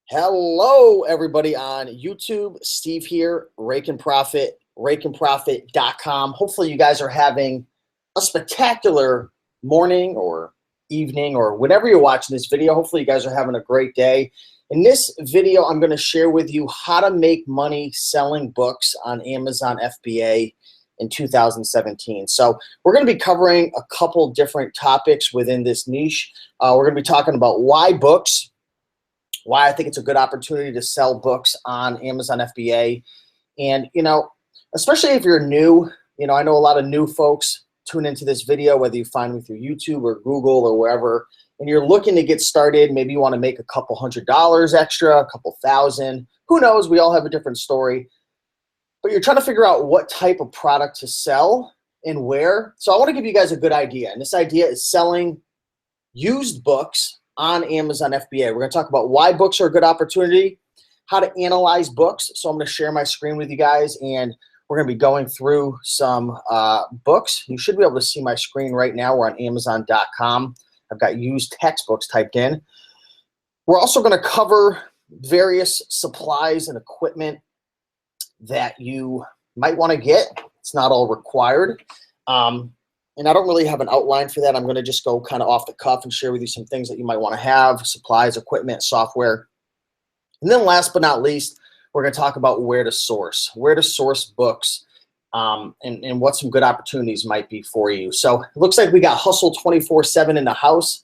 Hello, everybody on YouTube. Steve here, Raiken Profit, RaikenProfit.com. Hopefully, you guys are having a spectacular morning or evening or whenever you're watching this video. Hopefully, you guys are having a great day. In this video, I'm going to share with you how to make money selling books on Amazon FBA in 2017. So we're going to be covering a couple different topics within this niche. We're going to be talking about why books, why I think it's a good opportunity to sell books on Amazon FBA. And, especially if you're new, I know a lot of new folks tune into this video, whether you find me through YouTube or Google or wherever, and you're looking to get started. Maybe you want to make a couple $100 extra, a couple thousand, who knows? We all have a different story, but you're trying to figure out what type of product to sell and where. So I want to give you guys a good idea. And this idea is selling used books on Amazon FBA. We're going to talk about why books are a good opportunity, how to analyze books. So I'm going to share my screen with you guys, and we're going to be going through some books. You should be able to see my screen right now. We're on Amazon.com. I've got used textbooks typed in. We're also going to cover various supplies and equipment that you might want to get. It's not all required. And I don't really have an outline for that. I'm going to just go kind of off the cuff and share with you some things that you might want to have, supplies, equipment, software. And then last but not least, we're going to talk about where to source books, and what some good opportunities might be for you. So it looks like we got Hustle 24/7 in the house.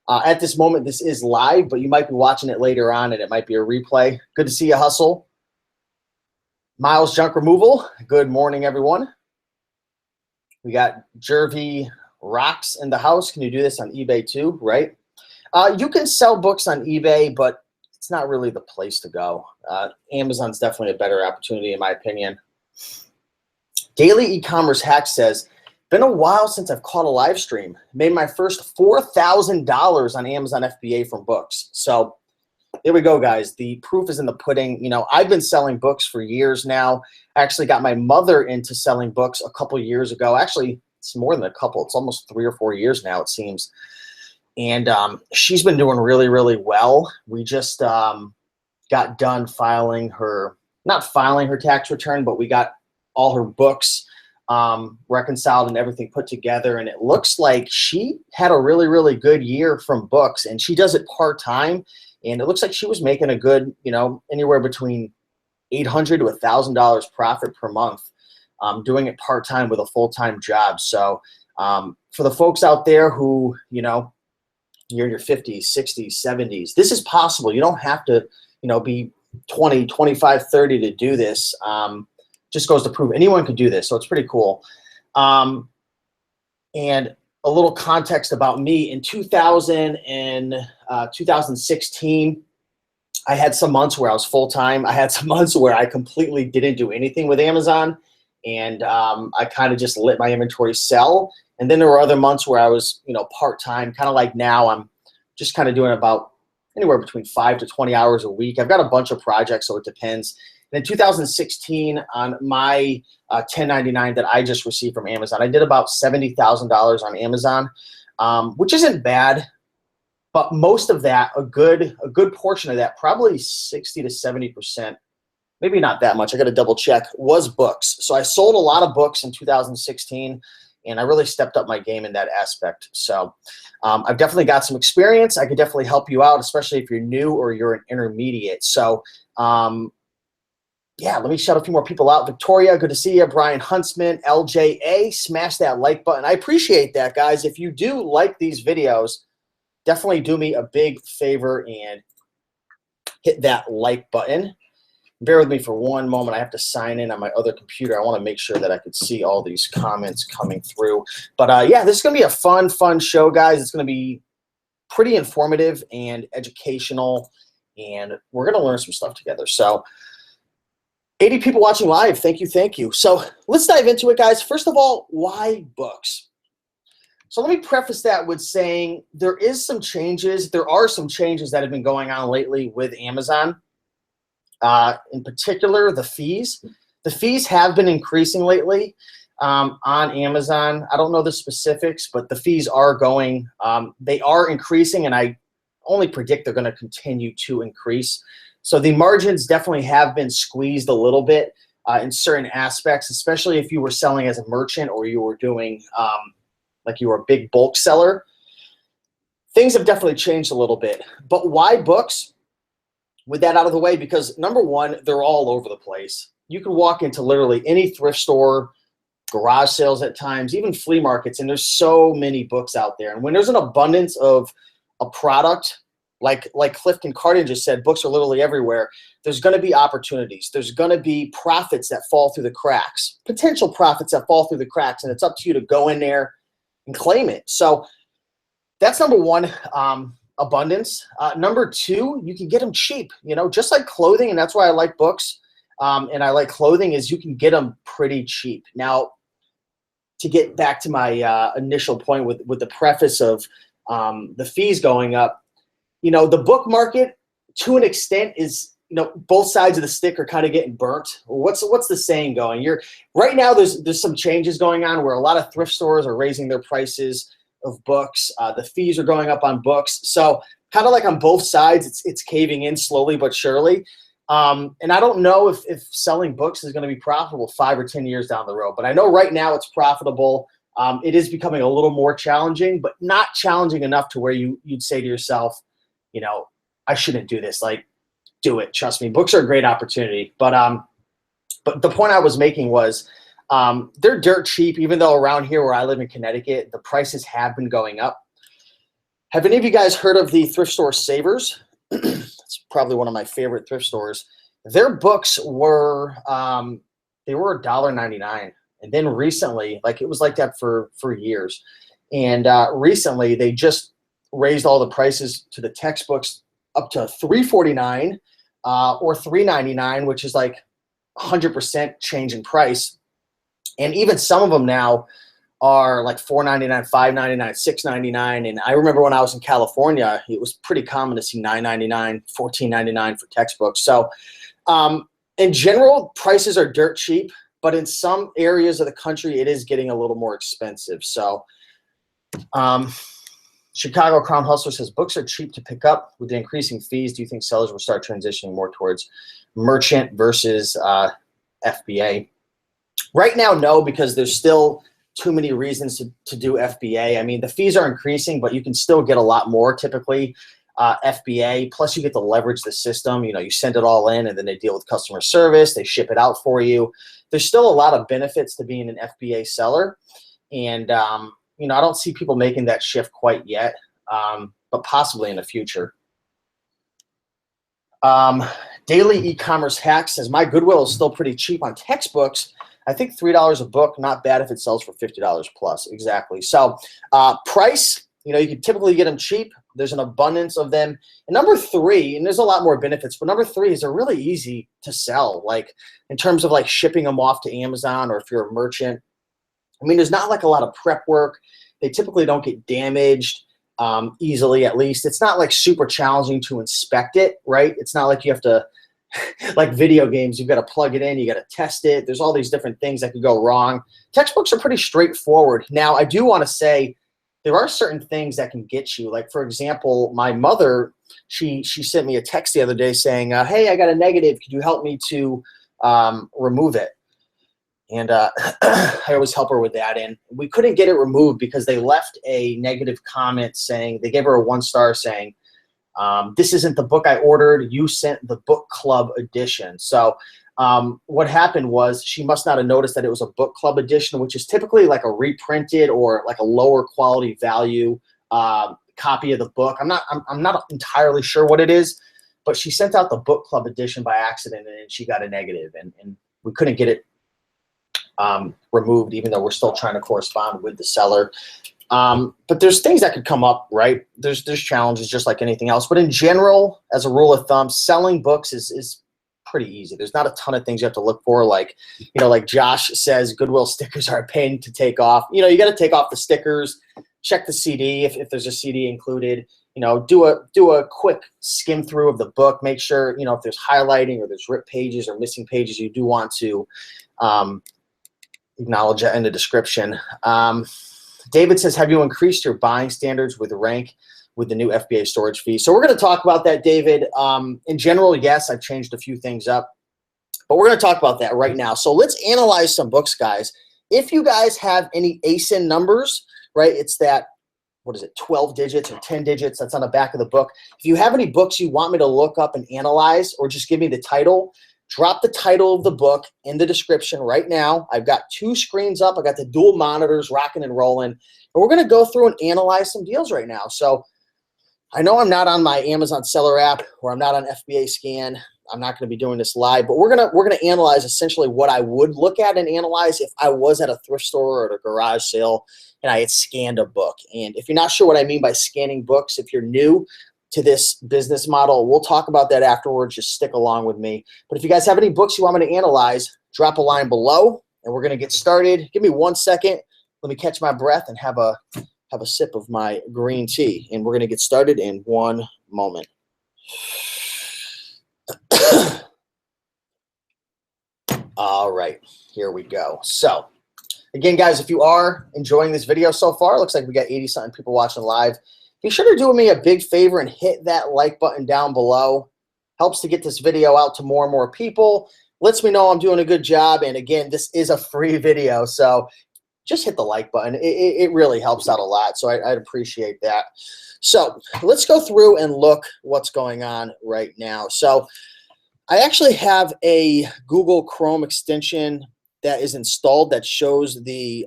At this moment, this is live, but you might be watching it later on, and it might be a replay. Good to see you, Hustle. Miles Junk Removal, good morning, everyone. We got Jervy Rocks in the house. Can you do this on eBay too, right? You can sell books on eBay, but it's not really the place to go. Amazon's definitely a better opportunity in my opinion. Daily E-commerce Hack says, been a while since I've caught a live stream. Made my first $4,000 on Amazon FBA from books. So there we go, guys. The proof is in the pudding. I've been selling books for years now. I actually got my mother into selling books a couple years ago. Actually, it's more than a couple. It's almost 3 or 4 years now, it seems. And she's been doing really, really well. We just got done not filing her tax return, but we got all her books reconciled and everything put together. And it looks like she had a really, really good year from books, and she does it part-time. And it looks like she was making a good, anywhere between $800 to $1,000 profit per month, doing it part-time with a full-time job. So for the folks out there who, you're in your 50s, 60s, 70s, this is possible. You don't have to, be 20, 25, 30 to do this. Just goes to prove anyone can do this. So it's pretty cool. And a little context about me. In 2016, I had some months where I was full-time. I had some months where I completely didn't do anything with Amazon, and I kind of just let my inventory sell. And then there were other months where I was, part-time, kind of like now. I'm just kind of doing about anywhere between 5 to 20 hours a week. I've got a bunch of projects, so it depends. And in 2016, on my 1099 that I just received from Amazon, I did about $70,000 on Amazon, which isn't bad. But most of that, a good portion of that, probably 60 to 70%, maybe not that much, I got to double check, was books. So I sold a lot of books in 2016, and I really stepped up my game in that aspect. So I've definitely got some experience. I could definitely help you out, especially if you're new or you're an intermediate. So yeah, let me shout a few more people out. Victoria, good to see you. Brian Huntsman, LJA, smash that like button. I appreciate that, guys. If you do like these videos, definitely do me a big favor and hit that like button. Bear with me for one moment. I have to sign in on my other computer. I want to make sure that I could see all these comments coming through. But yeah, this is going to be a fun show, guys. It's going to be pretty informative and educational, and we're going to learn some stuff together. So 80 people watching live. Thank you, thank you. So let's dive into it, guys. First of all, why books? So let me preface that with saying there are some changes that have been going on lately with Amazon. In particular, the fees. The fees have been increasing lately on Amazon. I don't know the specifics, but the fees are going, they are increasing, and I only predict they're going to continue to increase. So the margins definitely have been squeezed a little bit in certain aspects, especially if you were selling as a merchant or you were doing like you were a big bulk seller. Things have definitely changed a little bit. But why books? With that out of the way, because number one, they're all over the place. You can walk into literally any thrift store, garage sales at times, even flea markets, and there's so many books out there. And when there's an abundance of a product, like Clifton Cardin just said, books are literally everywhere. There's going to be opportunities. There's going to be profits that fall through the cracks, potential profits that fall through the cracks, and it's up to you to go in there and claim it. So that's number one, abundance. Number two, you can get them cheap, you know, just like clothing, and that's why I like books and I like clothing, is you can get them pretty cheap. Now, to get back to my initial point with the preface of the fees going up, you know, the book market to an extent is, you know, both sides of the stick are kind of getting burnt. What's the saying going? Right now there's some changes going on where a lot of thrift stores are raising their prices of books. The fees are going up on books. So kind of like on both sides, it's caving in slowly but surely. And I don't know if selling books is going to be profitable 5 or 10 years down the road, but I know right now it's profitable. It is becoming a little more challenging, but not challenging enough to where you'd say to yourself, you know, I shouldn't do this. Like, do it. Trust me. Books are a great opportunity. But the point I was making was they're dirt cheap, even though around here where I live in Connecticut, the prices have been going up. Have any of you guys heard of the thrift store Savers? It's probably one of my favorite thrift stores. Their books were they were $1.99, and then recently, like it was like that for years, and recently they just raised all the prices to the textbooks up to $3.49 or $3.99, which is like 100% change in price. And even some of them now are like $4.99, $5.99, $6.99. And I remember when I was in California, it was pretty common to see $9.99, $14.99 for textbooks. So in general, prices are dirt cheap, but in some areas of the country, it is getting a little more expensive. So Chicago Crown Hustler says, books are cheap to pick up. With the increasing fees, do you think sellers will start transitioning more towards merchant versus FBA? Right now, no, because there's still too many reasons to do FBA. I mean, the fees are increasing, but you can still get a lot more typically FBA. Plus, you get to leverage the system. You know, you send it all in, and then they deal with customer service. They ship it out for you. There's still a lot of benefits to being an FBA seller, and you know, I don't see people making that shift quite yet, but possibly in the future. Daily e-commerce hack says, my Goodwill is still pretty cheap on textbooks. I think $3 a book, not bad if it sells for $50 plus. Exactly. So price, you know, you can typically get them cheap. There's an abundance of them. And number three, and there's a lot more benefits, but number three is they're really easy to sell, like in terms of like shipping them off to Amazon, or if you're a merchant. I mean, there's not like a lot of prep work. They typically don't get damaged easily, at least. It's not like super challenging to inspect it, right? It's not like you have to, like video games, you've got to plug it in, you got to test it. There's all these different things that could go wrong. Textbooks are pretty straightforward. Now, I do want to say there are certain things that can get you. Like, for example, my mother, she sent me a text the other day saying, hey, I got a negative. Could you help me to remove it? And I always help her with that. And we couldn't get it removed because they left a negative comment saying, they gave her a 1-star saying, this isn't the book I ordered. You sent the book club edition. So what happened was she must not have noticed that it was a book club edition, which is typically like a reprinted or like a lower quality value copy of the book. I'm not entirely sure what it is, but she sent out the book club edition by accident, and she got a negative, and we couldn't get it removed, even though we're still trying to correspond with the seller. But there's things that could come up, right? There's challenges just like anything else. But in general, as a rule of thumb, selling books is pretty easy. There's not a ton of things you have to look for. Like, you know, like Josh says, Goodwill stickers are a pain to take off. You know, you got to take off the stickers, check the CD if there's a CD included. You know, do a quick skim through of the book. Make sure, you know, if there's highlighting or there's ripped pages or missing pages, you do want to acknowledge that in the description. David says, have you increased your buying standards with rank with the new FBA storage fee. So we're going to talk about that, David. In general, yes, I've changed a few things up, but we're going to talk about that right now. So let's analyze some books, guys. If you guys have any ASIN numbers, right, it's that, what is it, 12 digits or 10 digits that's on the back of the book. If you have any books you want me to look up and analyze, or just give me the title, drop the title of the book in the description right now. I've got 2 screens up. I got the dual monitors rocking and rolling. And we're going to go through and analyze some deals right now. So I know I'm not on my Amazon seller app, or I'm not on FBA Scan. I'm not going to be doing this live, but we're gonna analyze essentially what I would look at and analyze if I was at a thrift store or at a garage sale and I had scanned a book. And if you're not sure what I mean by scanning books, if you're new to this business model, we'll talk about that afterwards. Just stick along with me. But if you guys have any books you want me to analyze, drop a line below, and we're going to get started. Give me 1 second. Let me catch my breath and have a sip of my green tea, and we're going to get started in 1 moment. All right, here we go. So again, guys, if you are enjoying this video so far, it looks like we got 80-something people watching live. Be sure to do me a big favor and hit that like button down below. Helps to get this video out to more and more people. Lets me know I'm doing a good job. And again, this is a free video, so just hit the like button. It really helps out a lot, so I'd appreciate that. So let's go through and look what's going on right now. So I actually have a Google Chrome extension that is installed that shows the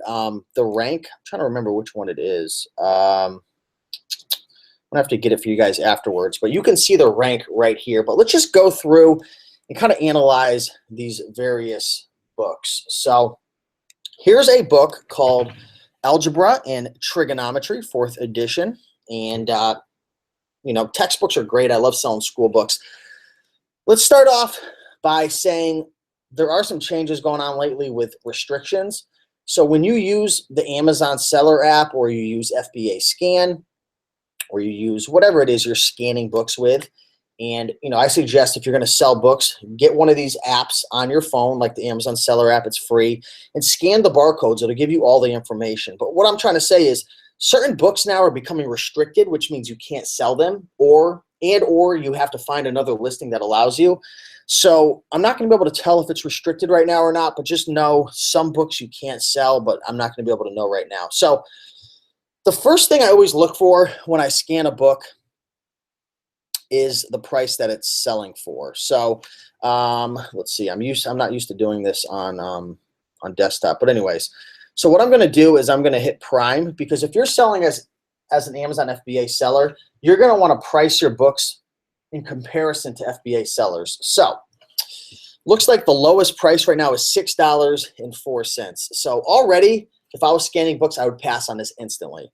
rank. I'm trying to remember which one it is. I'm gonna have to get it for you guys afterwards, but you can see the rank right here. But let's just go through and kind of analyze these various books. So here's a book called Algebra and Trigonometry, 4th edition. And, you know, textbooks are great. I love selling school books. Let's start off by saying there are some changes going on lately with restrictions. So when you use the Amazon seller app, or you use FBA Scan, or you use whatever it is you're scanning books with, and, you know, I suggest if you're going to sell books, get one of these apps on your phone, like the Amazon seller app. It's free, and scan the barcodes. It'll give you all the information. But what I'm trying to say is certain books now are becoming restricted, which means you can't sell them, or you have to find another listing that allows you. So I'm not going to be able to tell if it's restricted right now or not, but just know some books you can't sell, but I'm not going to be able to know right now. So the first thing I always look for when I scan a book is the price that it's selling for. So let's see. I'm not used to doing this on desktop, but anyways. So what I'm going to do is I'm going to hit Prime, because if you're selling as an Amazon FBA seller, you're going to want to price your books in comparison to FBA sellers. So looks like the lowest price right now is $6.04. So already, if I was scanning books, I would pass on this instantly.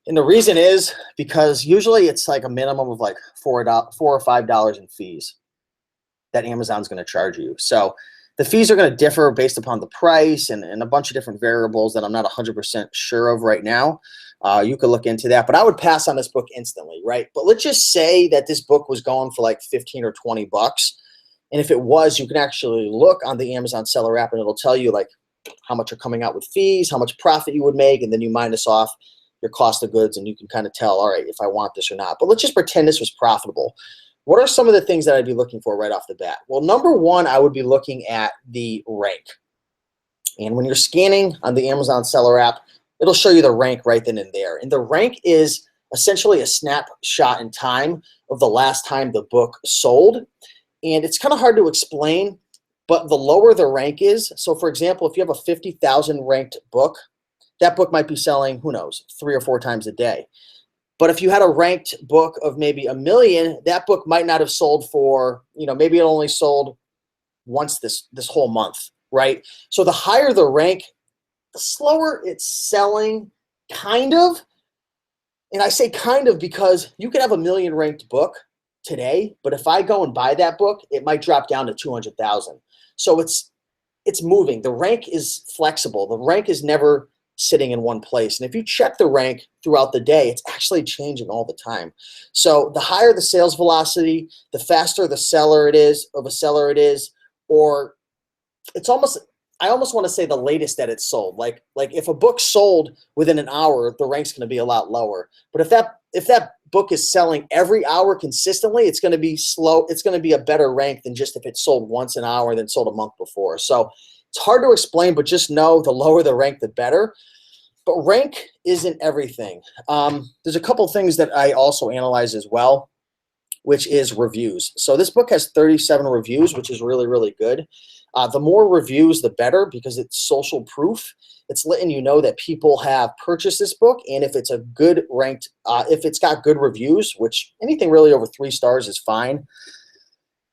And the reason is because usually it's like a minimum of like $4 or $5 in fees that Amazon's going to charge you. So the fees are going to differ based upon the price and a bunch of different variables that I'm not 100% sure of right now. You could look into that, but I would pass on this book instantly, right? But let's just say that this book was going for like 15 or 20 bucks. And if it was, you can actually look on the Amazon seller app, and it'll tell you like how much you're coming out with fees, how much profit you would make, and then you minus off your cost of goods, and you can kind of tell, all right, if I want this or not. But let's just pretend this was profitable. What are some of the things that I'd be looking for right off the bat? Well, number one, I would be looking at the rank. And when you're scanning on the Amazon seller app, it'll show you the rank right then and there. And the rank is essentially a snapshot in time of the last time the book sold. And it's kind of hard to explain, but the lower the rank is, so for example, if you have a 50,000 ranked book, that book might be selling, who knows, 3 or 4 times a day. But if you had a ranked book of maybe 1 million, that book might not have sold for, you know, maybe it only sold once this whole month, right? So the higher the rank, the slower it's selling, kind of. And I say kind of because you could have a 1 million ranked book today, but if I go and buy that book, it might drop down to 200,000. So it's moving. The rank is flexible. The rank is never sitting in one place. And if you check the rank throughout the day, it's actually changing all the time. So the higher the sales velocity, the faster the seller it is, or it's almost I almost want to say the latest that it's sold. Like if a book sold within an hour, the rank's going to be a lot lower. But if that book is selling every hour consistently, it's going to be slow. It's going to be a better rank than just if it sold once an hour and then sold a month before. So it's hard to explain, but just know the lower the rank, the better. But rank isn't everything. There's a couple things that I also analyze as well, which is reviews. So this book has 37 reviews, which is really, really good. The more reviews, the better, because it's social proof. It's letting you know that people have purchased this book, and if it's a good ranked, if it's got good reviews, which anything really over 3 stars is fine,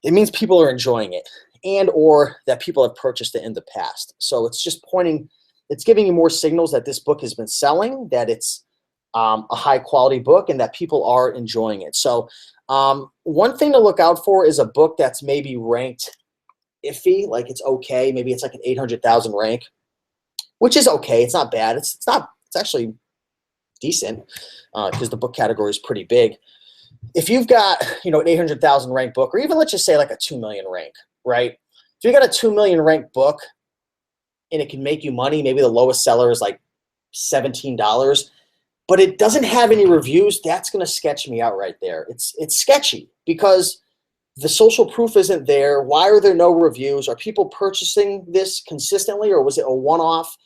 it means people are enjoying it, and or that people have purchased it in the past. So it's just pointing, it's giving you more signals that this book has been selling, that it's a high quality book, and that people are enjoying it. So one thing to look out for is a book that's maybe ranked iffy, like it's okay. Maybe it's like an 800,000 rank, which is okay. It's not bad. It's actually decent because the book category is pretty big. If you've got, an 800,000 rank book, or even let's just say like a 2 million rank, right? If you got a 2 million rank book and it can make you money, maybe the lowest seller is like $17, but it doesn't have any reviews, that's going to sketch me out right there. It's sketchy because the social proof isn't there. Why are there no reviews? Are people purchasing this consistently, or was it a one-off?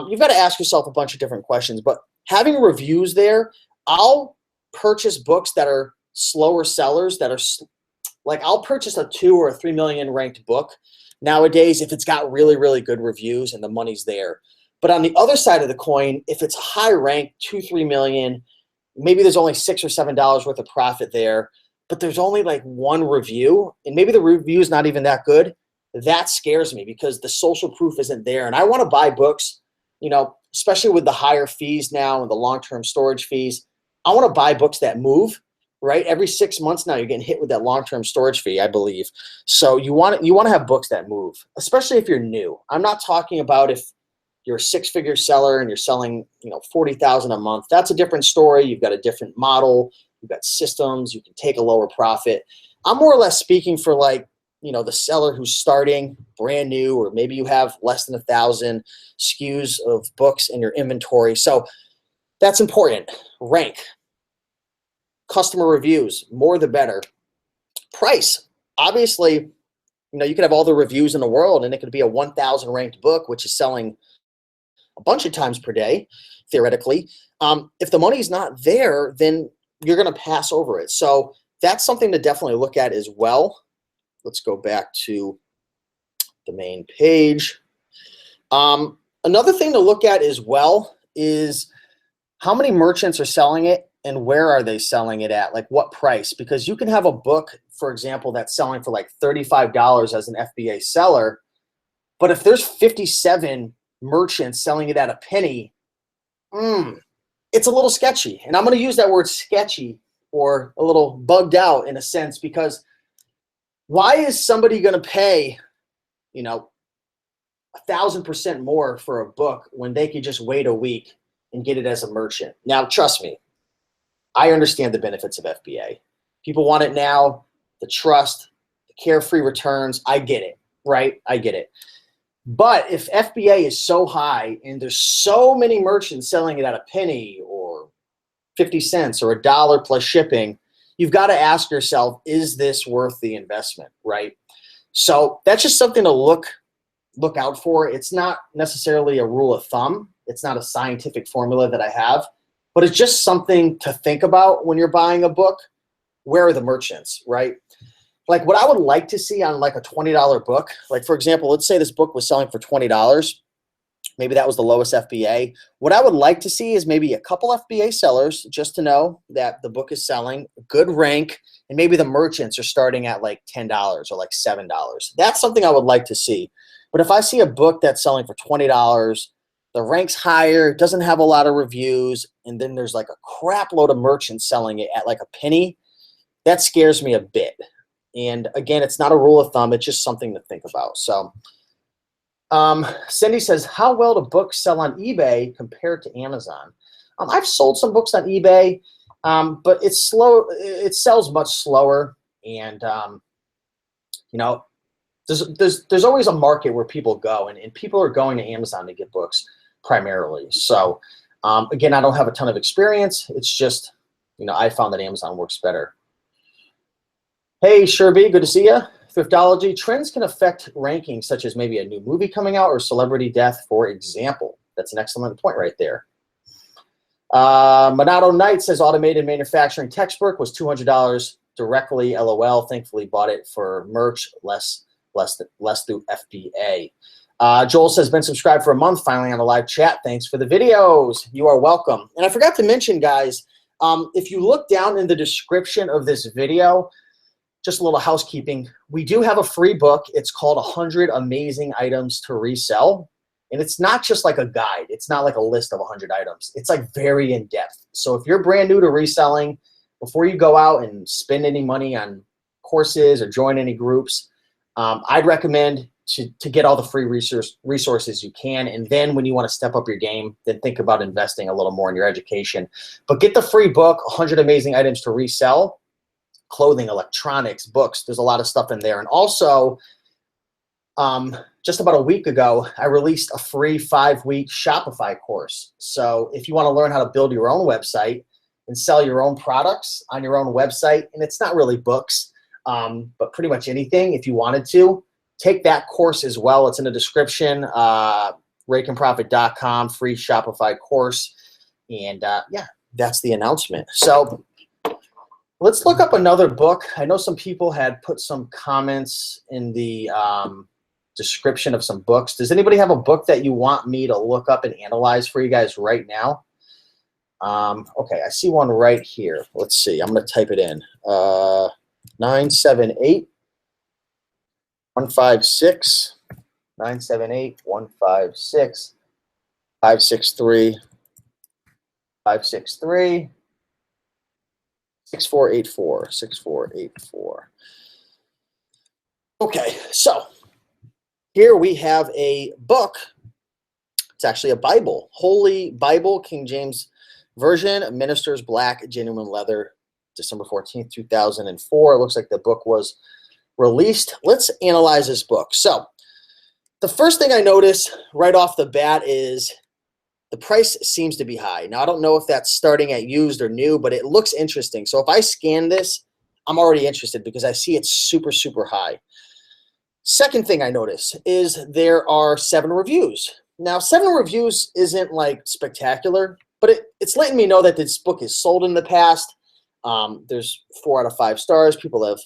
You've got to ask yourself a bunch of different questions, but having reviews there, I'll purchase books that are slower sellers, that are like, I'll purchase a 2 or 3 million ranked book nowadays if it's got really, really good reviews and the money's there. But on the other side of the coin, if it's high rank, 2-3 million, maybe there's only $6 or $7 worth of profit there, but there's only like one review, and maybe the review is not even that good. That scares me because the social proof isn't there. And I want to buy books, especially with the higher fees now and the long-term storage fees. I want to buy books that move, right? Every 6 months now, you're getting hit with that long-term storage fee, I believe. So you want to have books that move, especially if you're new. I'm not talking about if you're a 6-figure seller and you're selling, 40,000 a month. That's a different story. You've got a different model. You've got systems. You can take a lower profit. I'm more or less speaking for the seller who's starting brand new, or maybe you have less than 1,000 SKUs of books in your inventory. So that's important. Rank, customer reviews, more the better. Price, obviously, you could have all the reviews in the world and it could be a 1,000 ranked book, which is selling a bunch of times per day, theoretically. If the money's not there, then you're going to pass over it. So that's something to definitely look at as well. Let's go back to the main page. Another thing to look at as well is how many merchants are selling it and where are they selling it at, like what price? Because you can have a book, for example, that's selling for like $35 as an FBA seller, but if there's 57 merchants selling it at a penny, it's a little sketchy. And I'm going to use that word sketchy, or a little bugged out in a sense, because why is somebody going to pay, 1,000% more for a book when they could just wait a week and get it as a merchant? Now, trust me, I understand the benefits of FBA. People want it now, the trust, the carefree returns. I get it, right? I get it. But if FBA is so high and there's so many merchants selling it at a penny or 50 cents or $1 plus shipping, you've got to ask yourself, is this worth the investment, right? So that's just something to look out for. It's not necessarily a rule of thumb. It's not a scientific formula that I have, but it's just something to think about when you're buying a book. Where are the merchants, right? Like what I would like to see on like a $20 book, like for example, let's say this book was selling for $20. Maybe that was the lowest FBA. What I would like to see is maybe a couple FBA sellers just to know that the book is selling, good rank, and maybe the merchants are starting at like $10 or like $7. That's something I would like to see. But if I see a book that's selling for $20, the rank's higher, doesn't have a lot of reviews, and then there's like a crap load of merchants selling it at like a penny, that scares me a bit. And again, it's not a rule of thumb. It's just something to think about. So Cindy says, how well do books sell on eBay compared to Amazon? I've sold some books on eBay, but it's slow. It sells much slower. And, there's always a market where people go, and people are going to Amazon to get books primarily. So again, I don't have a ton of experience. It's just, I found that Amazon works better. Hey, Sherby, good to see you. Thriftology, trends can affect rankings such as maybe a new movie coming out or celebrity death, for example. That's an excellent point right there. Monado Knight says automated manufacturing textbook was $200 directly. LOL. Thankfully bought it for merch, less through FBA. Joel says been subscribed for a month. Finally on the live chat. Thanks for the videos. You are welcome. And I forgot to mention, guys, if you look down in the description of this video, just a little housekeeping. We do have a free book. It's called 100 Amazing Items to Resell. And it's not just like a guide. It's not like a list of 100 items. It's like very in-depth. So if you're brand new to reselling, before you go out and spend any money on courses or join any groups, I'd recommend to get all the free resources you can. And then when you want to step up your game, then think about investing a little more in your education. But get the free book, 100 Amazing Items to Resell. Clothing, electronics, books. There's a lot of stuff in there. And also, just about a week ago, I released a free 5-week Shopify course. So if you want to learn how to build your own website and sell your own products on your own website, and it's not really books, but pretty much anything, if you wanted to, take that course as well. It's in the description, RaikenProfit.com, free Shopify course. And yeah, that's the announcement. So let's look up another book. I know some people had put some comments in the description of some books. Does anybody have a book that you want me to look up and analyze for you guys right now? Okay, I see one right here. Let's see. I'm going to type it in. 978 156 978 156 563 563 6484 6484. Okay, so here we have a book. It's actually a Bible, Holy Bible, King James Version, Ministers Black, Genuine Leather, December 14th, 2004. It looks like the book was released. Let's analyze this book. So the first thing I notice right off the bat is the price seems to be high. Now, I don't know if that's starting at used or new, but it looks interesting. So if I scan this, I'm already interested because I see it's super, super high. Second thing I notice is there are 7 reviews. Now, 7 reviews isn't like spectacular, but it's letting me know that this book is sold in the past. There's 4 out of 5 stars. People have,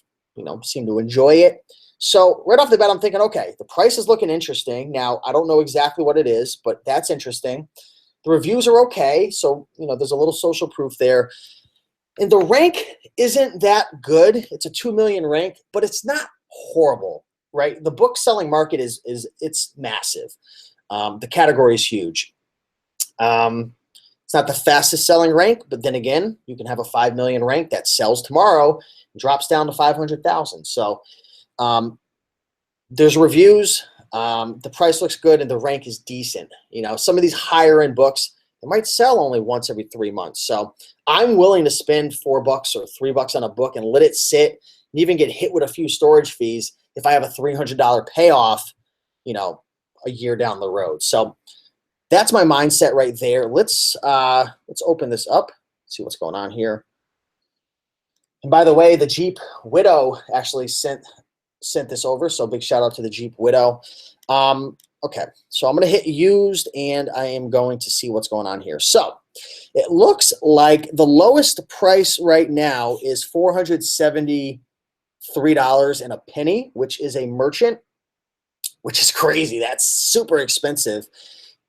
seem to enjoy it. So right off the bat, I'm thinking, okay, the price is looking interesting. Now, I don't know exactly what it is, but that's interesting. The reviews are okay. So, there's a little social proof there. And the rank isn't that good. It's a 2 million rank, but it's not horrible, right? The book selling market it's massive. The category is huge. It's not the fastest selling rank, but then again, you can have a 5 million rank that sells tomorrow and drops down to 500,000. So there's reviews. The price looks good and the rank is decent. Some of these higher end books, they might sell only once every 3 months. So I'm willing to spend $4 or $3 on a book and let it sit and even get hit with a few storage fees if I have a $300 payoff, a year down the road. So that's my mindset right there. Let's open this up, see what's going on here. And by the way, the Jeep Widow actually sent this over, so big shout out to the Jeep Widow. Okay, so I'm going to hit used, and I am going to see what's going on here. So it looks like the lowest price right now is $473 and a penny, which is a merchant, which is crazy. That's super expensive.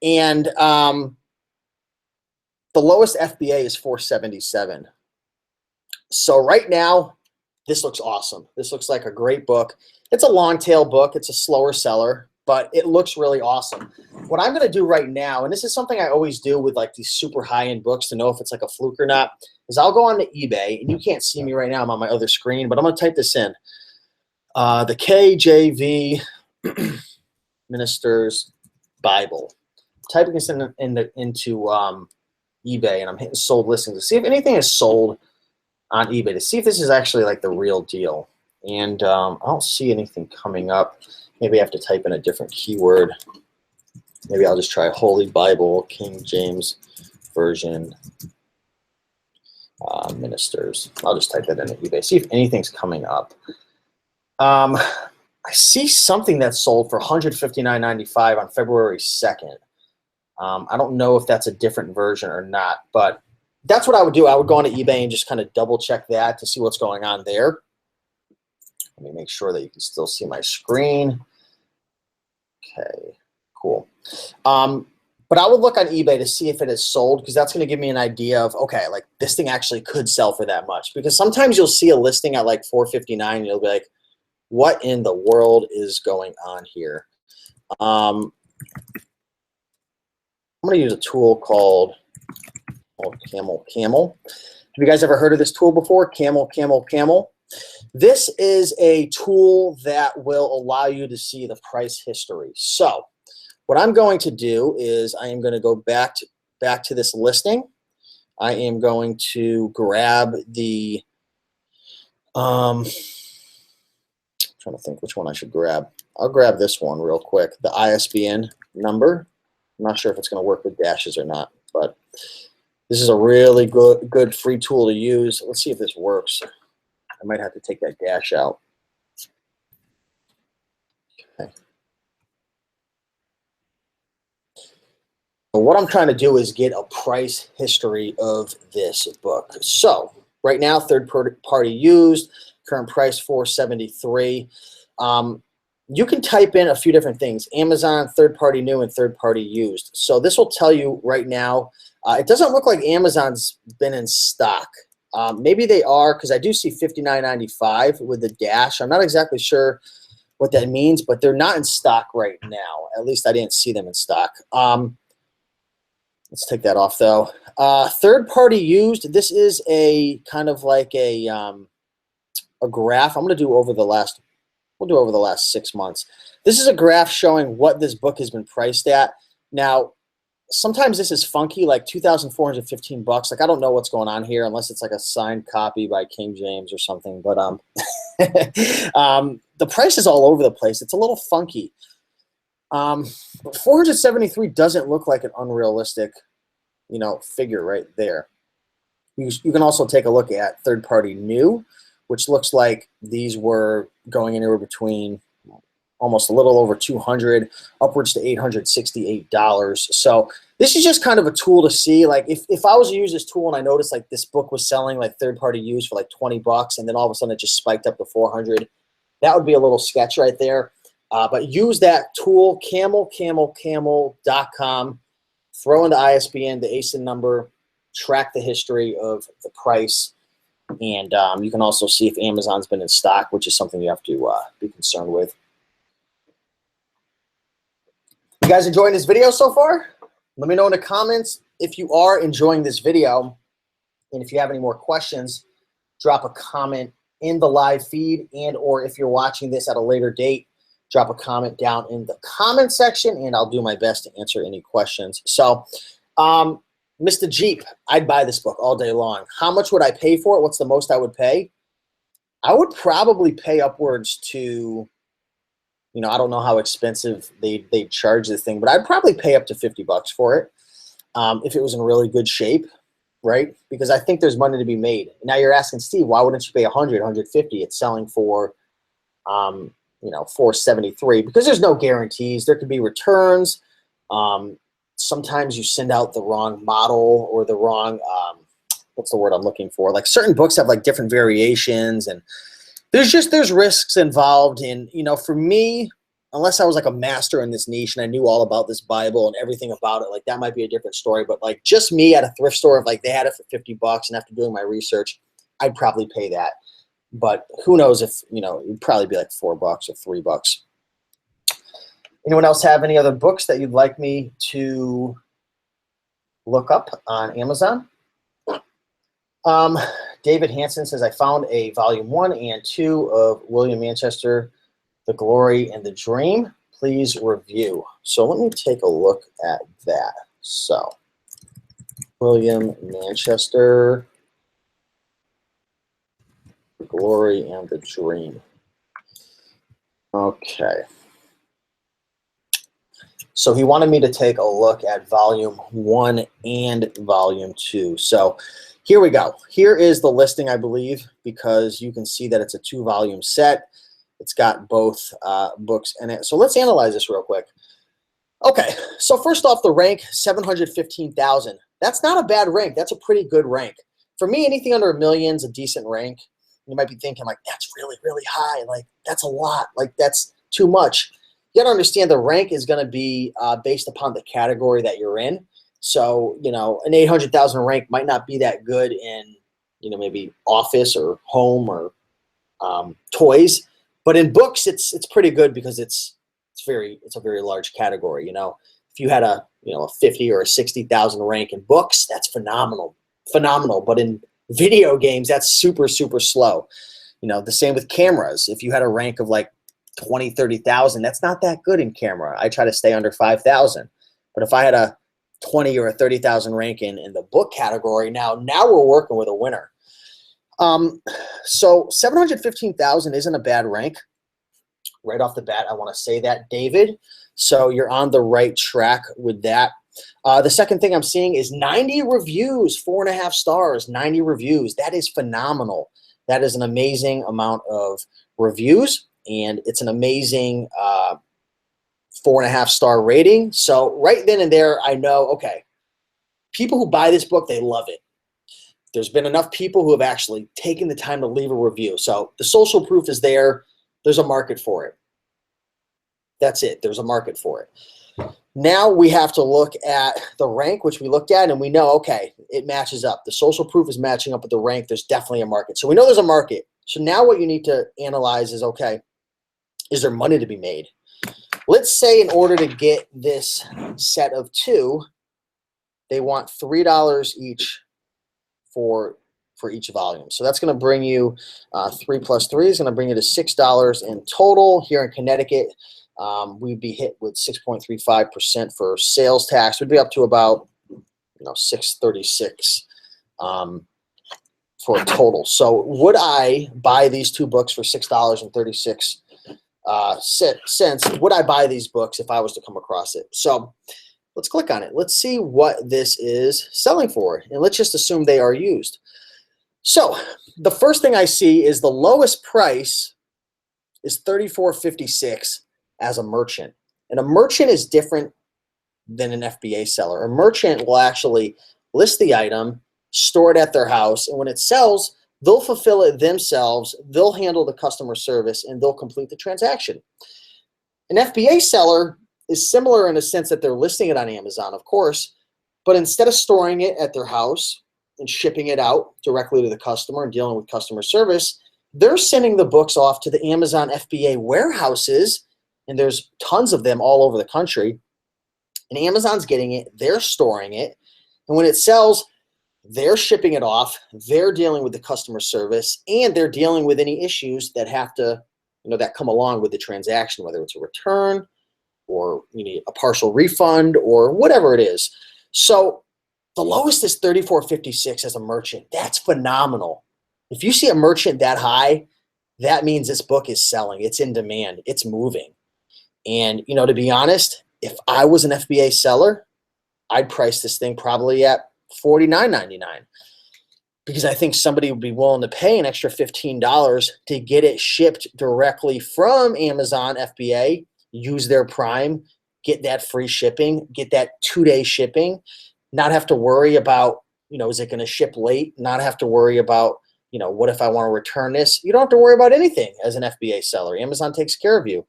And the lowest FBA is $477. So right now, this looks awesome. This looks like a great book. It's a long tail book. It's a slower seller, but it looks really awesome. What I'm going to do right now, and this is something I always do with like these super high-end books to know if it's like a fluke or not, is I'll go on to eBay, and you can't see me right now. I'm on my other screen, but I'm going to type this in. The KJV Ministers Bible. Typing this into eBay, and I'm hitting sold listings to see if anything is sold on eBay, to see if this is actually like the real deal. And I don't see anything coming up. Maybe I have to type in a different keyword. Maybe I'll just try Holy Bible, King James Version, ministers. I'll just type that in at eBay. See if anything's coming up. I see something that sold for $159.95 on February 2nd. I don't know if that's a different version or not, but that's what I would do. I would go onto eBay and just kind of double check that to see what's going on there. Let me make sure that you can still see my screen. Okay, cool. But I would look on eBay to see if it is sold, because that's going to give me an idea of, okay, like this thing actually could sell for that much. Because sometimes you'll see a listing at like $459 and you'll be like, what in the world is going on here? I'm going to use a tool called Camel. Have you guys ever heard of this tool before? Camel. This is a tool that will allow you to see the price history. So what I'm going to do is I am going to go back to this listing. I am going to grab the I'm trying to think which one I should grab. I'll grab this one real quick, the ISBN number. I'm not sure if it's going to work with dashes or not, but this is a really good free tool to use. Let's see if this works. I might have to take that dash out. Okay. So what I'm trying to do is get a price history of this book. So right now, third party used, current price $473. You can type in a few different things: Amazon, third party new, and third party used. So this will tell you right now. It doesn't look like Amazon's been in stock. Maybe they are, because I do see $59.95 with the dash. I'm not exactly sure what that means, but they're not in stock right now. At least I didn't see them in stock. Let's take that off though. Third party used. This is a kind of like a graph. I'm going to do over the last. We'll do over the last 6 months. This is a graph showing what this book has been priced at. Now, sometimes this is funky, like $2,415. Like, I don't know what's going on here unless it's like a signed copy by King James or something. But the price is all over the place. It's a little funky. But 473 doesn't look like an unrealistic, figure right there. You can also take a look at third party new, which looks like these were going anywhere between almost a little over $200 upwards to $868. So this is just kind of a tool to see, like if I was to use this tool and I noticed like this book was selling like third party used for like $20 and then all of a sudden it just spiked up to $400, that would be a little sketch right there. But use that tool, camel.com, throw in the ISBN, the ASIN number, track the history of the price. And you can also see if Amazon's been in stock, which is something you have to be concerned with. You guys enjoying this video so far? Let me know in the comments if you are enjoying this video. And if you have any more questions, drop a comment in the live feed, and or if you're watching this at a later date, drop a comment down in the comment section, and I'll do my best to answer any questions. So, Mr. Jeep, I'd buy this book all day long. How much would I pay for it? What's the most I would pay? I would probably pay upwards to, I don't know how expensive they charge this thing, but I'd probably pay up to $50 for it if it was in really good shape, right? Because I think there's money to be made. Now you're asking, Steve, why wouldn't you pay $100, $150? It's selling for, $473, because there's no guarantees. There could be returns. Sometimes you send out the wrong model or the wrong, what's the word I'm looking for? Like certain books have like different variations, and there's risks involved in, for me, unless I was like a master in this niche and I knew all about this Bible and everything about it, like that might be a different story. But like just me at a thrift store, if like they had it for $50 and after doing my research, I'd probably pay that. But who knows if, it'd probably be like $4 or $3. Anyone else have any other books that you'd like me to look up on Amazon? David Hansen says, I found a volume 1 and 2 of William Manchester, The Glory and the Dream. Please review. So let me take a look at that. So William Manchester, The Glory and the Dream. Okay. So he wanted me to take a look at volume 1 and volume 2. So here we go. Here is the listing, I believe, because you can see that it's a 2-volume set. It's got both books in it. So let's analyze this real quick. Okay, so first off, the rank, 715,000. That's not a bad rank. That's a pretty good rank. For me, anything under $1 million is a decent rank. You might be thinking, like, that's really, really high. Like, that's a lot. Like, that's too much. You got to understand the rank is going to be based upon the category that you're in. So, you know, an 800,000 rank might not be that good in, you know, maybe office or home or toys. But in books, it's pretty good because it's a very large category. You know, if you had a 50 or a 60,000 rank in books, that's phenomenal. But in video games, that's super, super slow. You know, the same with cameras. If you had a rank of like 20, 30,000, that's not that good in camera. I try to stay under 5,000. But if I had a 20 or a 30,000 rank in the book category, now we're working with a winner. So 715,000 isn't a bad rank. Right off the bat, I want to say that, David. So you're on the right track with that. The second thing I'm seeing is 90 reviews, 4.5 stars, 90 reviews. That is phenomenal. That is an amazing amount of reviews, and it's an amazing 4.5 star rating. So right then and there, I know, okay, people who buy this book, they love it. There's been enough people who have actually taken the time to leave a review. So the social proof is there. There's a market for it. That's it. There's a market for it. Now we have to look at the rank, which we looked at, and we know, okay, it matches up. The social proof is matching up with the rank. There's definitely a market. So we know there's a market. So now what you need to analyze is, okay, is there money to be made? Let's say in order to get this set of 2, they want $3 each for each volume. So that's going to bring you 3 plus 3 is going to bring you to $6 in total. Here in Connecticut, we'd be hit with 6.35% for sales tax. We'd be up to about $6.36 for a total. So would I buy these 2 books for $6.36? Would I buy these books if I was to come across it? So let's click on it. Let's see what this is selling for, and let's just assume they are used. So the first thing I see is the lowest price is $34.56 as a merchant. And a merchant is different than an FBA seller. A merchant will actually list the item, store it at their house, and when it sells, they'll fulfill it themselves, they'll handle the customer service, and they'll complete the transaction. An FBA seller is similar in a sense that they're listing it on Amazon, of course, but instead of storing it at their house and shipping it out directly to the customer and dealing with customer service, they're sending the books off to the Amazon FBA warehouses, and there's tons of them all over the country, and Amazon's getting it, they're storing it, and when it sells, they're shipping it off, they're dealing with the customer service, and they're dealing with any issues that have to, that come along with the transaction, whether it's a return or you need a partial refund or whatever it is. So the lowest is $34.56 as a merchant. That's phenomenal. If you see a merchant that high, that means this book is selling. It's in demand. It's moving. And, to be honest, if I was an FBA seller, I'd price this thing probably at $49.99 because I think somebody would be willing to pay an extra $15 to get it shipped directly from Amazon FBA, use their Prime, get that free shipping, get that 2-day shipping, not have to worry about, is it going to ship late? Not have to worry about, what if I want to return this? You don't have to worry about anything as an FBA seller. Amazon takes care of you,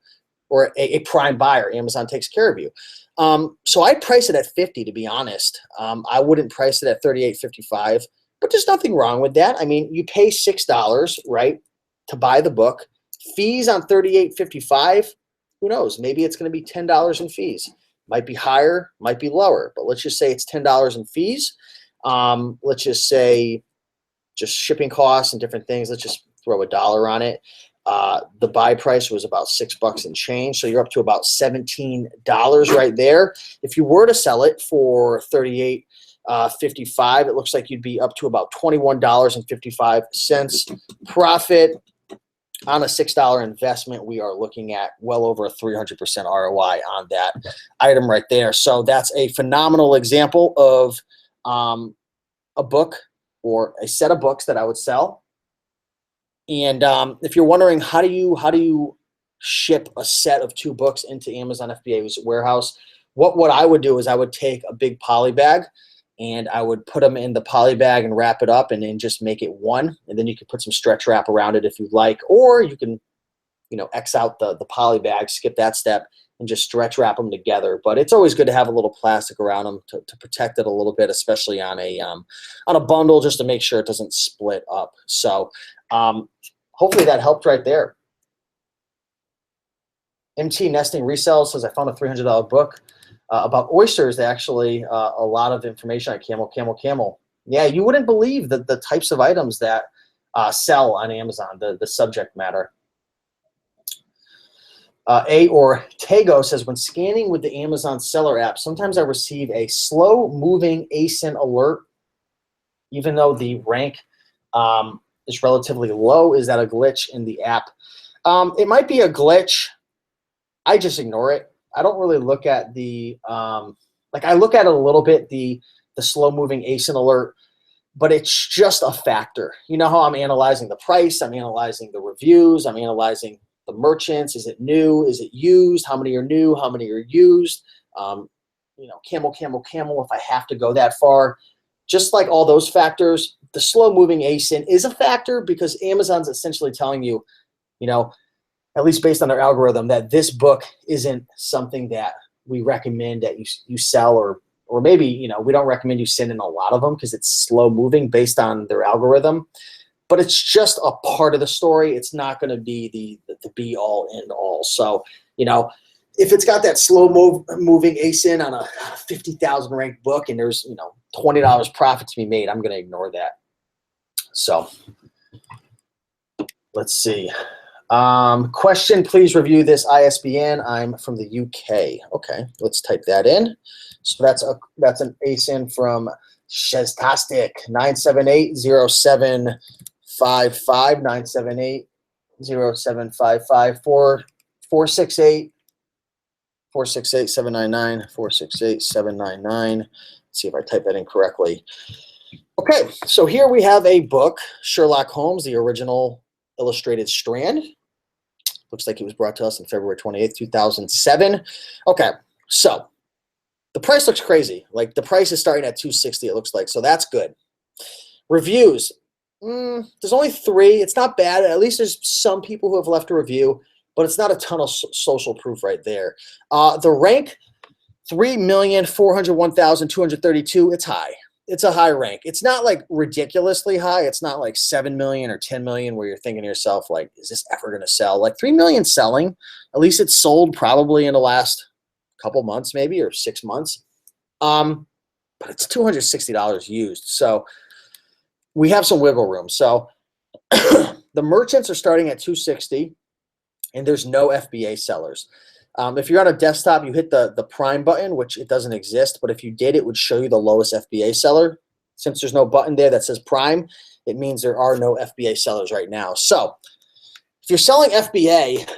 or a Prime buyer. Amazon takes care of you. So I'd price it at $50, to be honest. I wouldn't price it at $38.55, but there's nothing wrong with that. I mean, you pay $6, right, to buy the book. Fees on $38.55, who knows? Maybe it's going to be $10 in fees. Might be higher, might be lower, but let's just say it's $10 in fees. Let's just say just shipping costs and different things. Let's just throw $1 on it. The buy price was about $6 and change, so you're up to about $17 right there. If you were to sell it for $38.55, it looks like you'd be up to about $21.55 profit. on a $6 investment, we are looking at well over a 300% ROI on that item right there. So that's a phenomenal example of a book or a set of books that I would sell. And if you're wondering how do you ship a set of 2 books into Amazon FBA's warehouse, what I would do is I would take a big poly bag and I would put them in the poly bag and wrap it up and then just make it one. And then you can put some stretch wrap around it if you'd like, or you can, X out the poly bag, skip that step, and just stretch wrap them together. But it's always good to have a little plastic around them to protect it a little bit, especially on a bundle, just to make sure it doesn't split up. So hopefully that helped right there. MT Nesting Resell says, I found a $300 book about oysters. Actually, a lot of information on camel. Yeah, you wouldn't believe the types of items that sell on Amazon, the subject matter. Tego says, when scanning with the Amazon seller app, sometimes I receive a slow-moving ASIN alert, even though the rank is relatively low. Is that a glitch in the app? It might be a glitch. I just ignore it. I don't really look at the I look at it a little bit, the slow-moving ASIN alert, but it's just a factor. You know how I'm analyzing the price, I'm analyzing the reviews, I'm analyzing the merchants. Is it new? Is it used? How many are new? How many are used? Camel, if I have to go that far. Just like all those factors, the slow-moving ASIN is a factor because Amazon's essentially telling you, at least based on their algorithm, that this book isn't something that we recommend that you sell, or maybe, we don't recommend you send in a lot of them because it's slow-moving based on their algorithm. But it's just a part of the story. It's not going to be the be-all, end-all. So, if it's got that slow-moving ASIN on a 50,000 ranked book and there's, $20 profit to be made, I'm going to ignore that. So, let's see. Question, please review this ISBN. I'm from the UK. Okay, let's type that in. So that's an ASIN from Sheztastic, 9780755, 9780755, 468-799, 468-799. Let's see if I type that in correctly. Okay, so here we have a book, Sherlock Holmes, the original illustrated strand. Looks like it was brought to us on February 28th, 2007. Okay, so the price looks crazy. Like the price is starting at $260, it looks like, so that's good. Reviews. There's only 3. It's not bad. At least there's some people who have left a review, but it's not a ton of social proof right there. The rank, 3,401,232. It's high. It's a high rank. It's not like ridiculously high. It's not like 7 million or 10 million where you're thinking to yourself, like, is this ever going to sell? Like 3 million selling. At least it's sold probably in the last couple months maybe, or 6 months. But it's $260 used. So we have some wiggle room. So the merchants are starting at $260 and there's no FBA sellers. If you're on a desktop, you hit the Prime button, which it doesn't exist, but if you did, it would show you the lowest FBA seller. Since there's no button there that says Prime, it means there are no FBA sellers right now. So if you're selling FBA,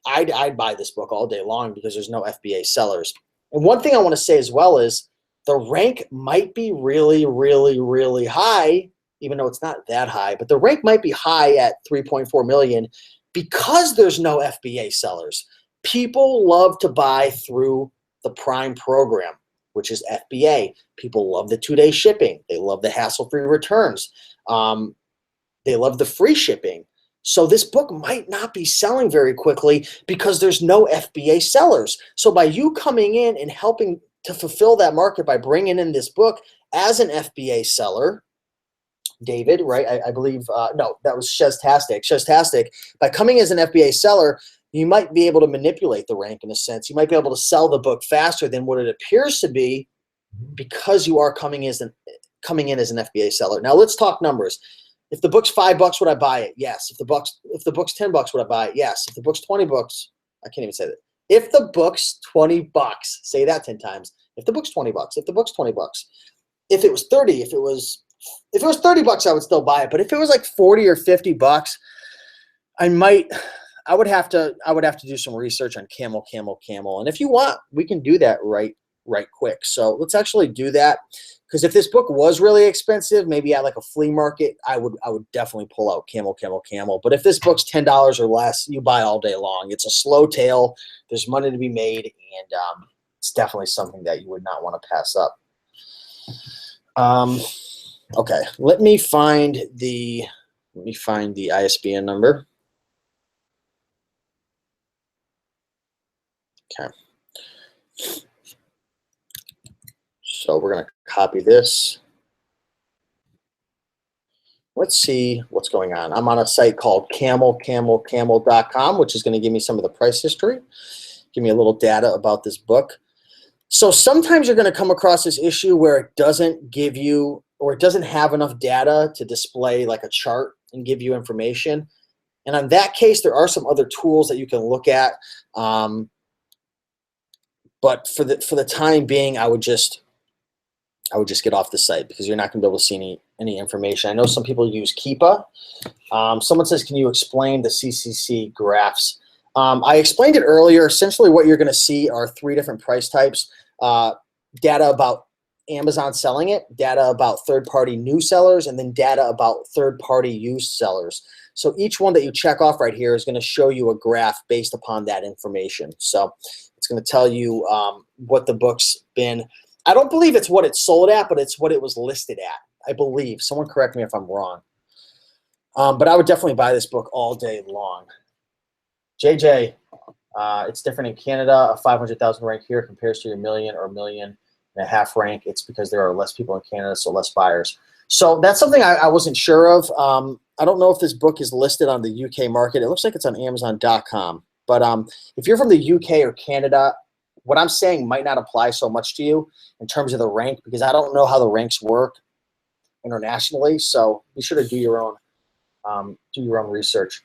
I'd buy this book all day long because there's no FBA sellers. And one thing I want to say as well is the rank might be really, really, really high, even though it's not that high, but the rank might be high at 3.4 million because there's no FBA sellers. People love to buy through the Prime program, which is FBA. People love the 2-day shipping. They love the hassle-free returns. They love the free shipping. So this book might not be selling very quickly because there's no FBA sellers. So by you coming in and helping to fulfill that market by bringing in this book as an FBA seller, David, right? I believe, no, that was Sheztastic. Sheztastic, by coming as an FBA seller, you might be able to manipulate the rank in a sense. You might be able to sell the book faster than what it appears to be because you are coming in as an FBA seller. Now let's talk numbers. If the book's $5, would I buy it? Yes. If the book's $10, would I buy it? Yes. If the book's $20, I can't even say that. If the book's $20, say that 10 times. If the book's $20, if the book's $20, if it was 30, if it was $30, I would still buy it. But if it was like 40 or $50, I would have to do some research on camel. And if you want, we can do that right quick. So let's actually do that. Because if this book was really expensive, maybe at like a flea market, I would definitely pull out camel. But if this book's $10 or less, you buy all day long. It's a slow tail. There's money to be made, and it's definitely something that you would not want to pass up. Okay, let me find the ISBN number. Okay. So we're going to copy this. Let's see what's going on. I'm on a site called camel.com, which is going to give me some of the price history, give me a little data about this book. So sometimes you're going to come across this issue where it doesn't give you, or it doesn't have enough data to display like a chart and give you information. And on that case, there are some other tools that you can look at. But for the time being, I would just get off the site, because you're not going to be able to see any information. I know some people use Keepa. Someone says, can you explain the Ccc Graphs? I explained it earlier. Essentially, what you're going to see are 3 different price types. Data about Amazon selling it, data about third-party new sellers, and then data about third-party used sellers. So each one that you check off right here is going to show you a graph based upon that information. So it's going to tell you what the book's been. I don't believe it's what it's sold at, but it's what it was listed at, I believe. Someone correct me if I'm wrong. But I would definitely buy this book all day long. JJ, it's different in Canada. A 500,000 rank here compares to your million or $1.5 million rank. It's because there are less people in Canada, so less buyers. So that's something I wasn't sure of. I don't know if this book is listed on the UK market. It looks like it's on Amazon.com. But if you're from the UK or Canada, what I'm saying might not apply so much to you in terms of the rank, because I don't know how the ranks work internationally. So be sure to do your own research.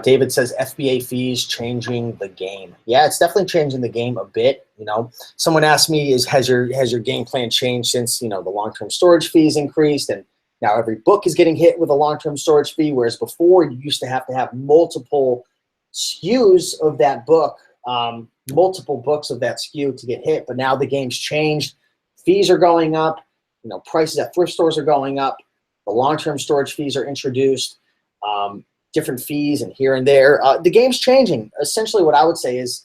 David says FBA fees changing the game. Yeah, it's definitely changing the game a bit. You know, someone asked me, has your game plan changed since, you know, the long-term storage fees increased, and now every book is getting hit with a long-term storage fee, whereas before you used to have multiple SKUs of that book, multiple books of that SKU to get hit. But now the game's changed. Fees are going up. You know, prices at thrift stores are going up. The long-term storage fees are introduced. Different fees and here and there. The game's changing. Essentially, what I would say is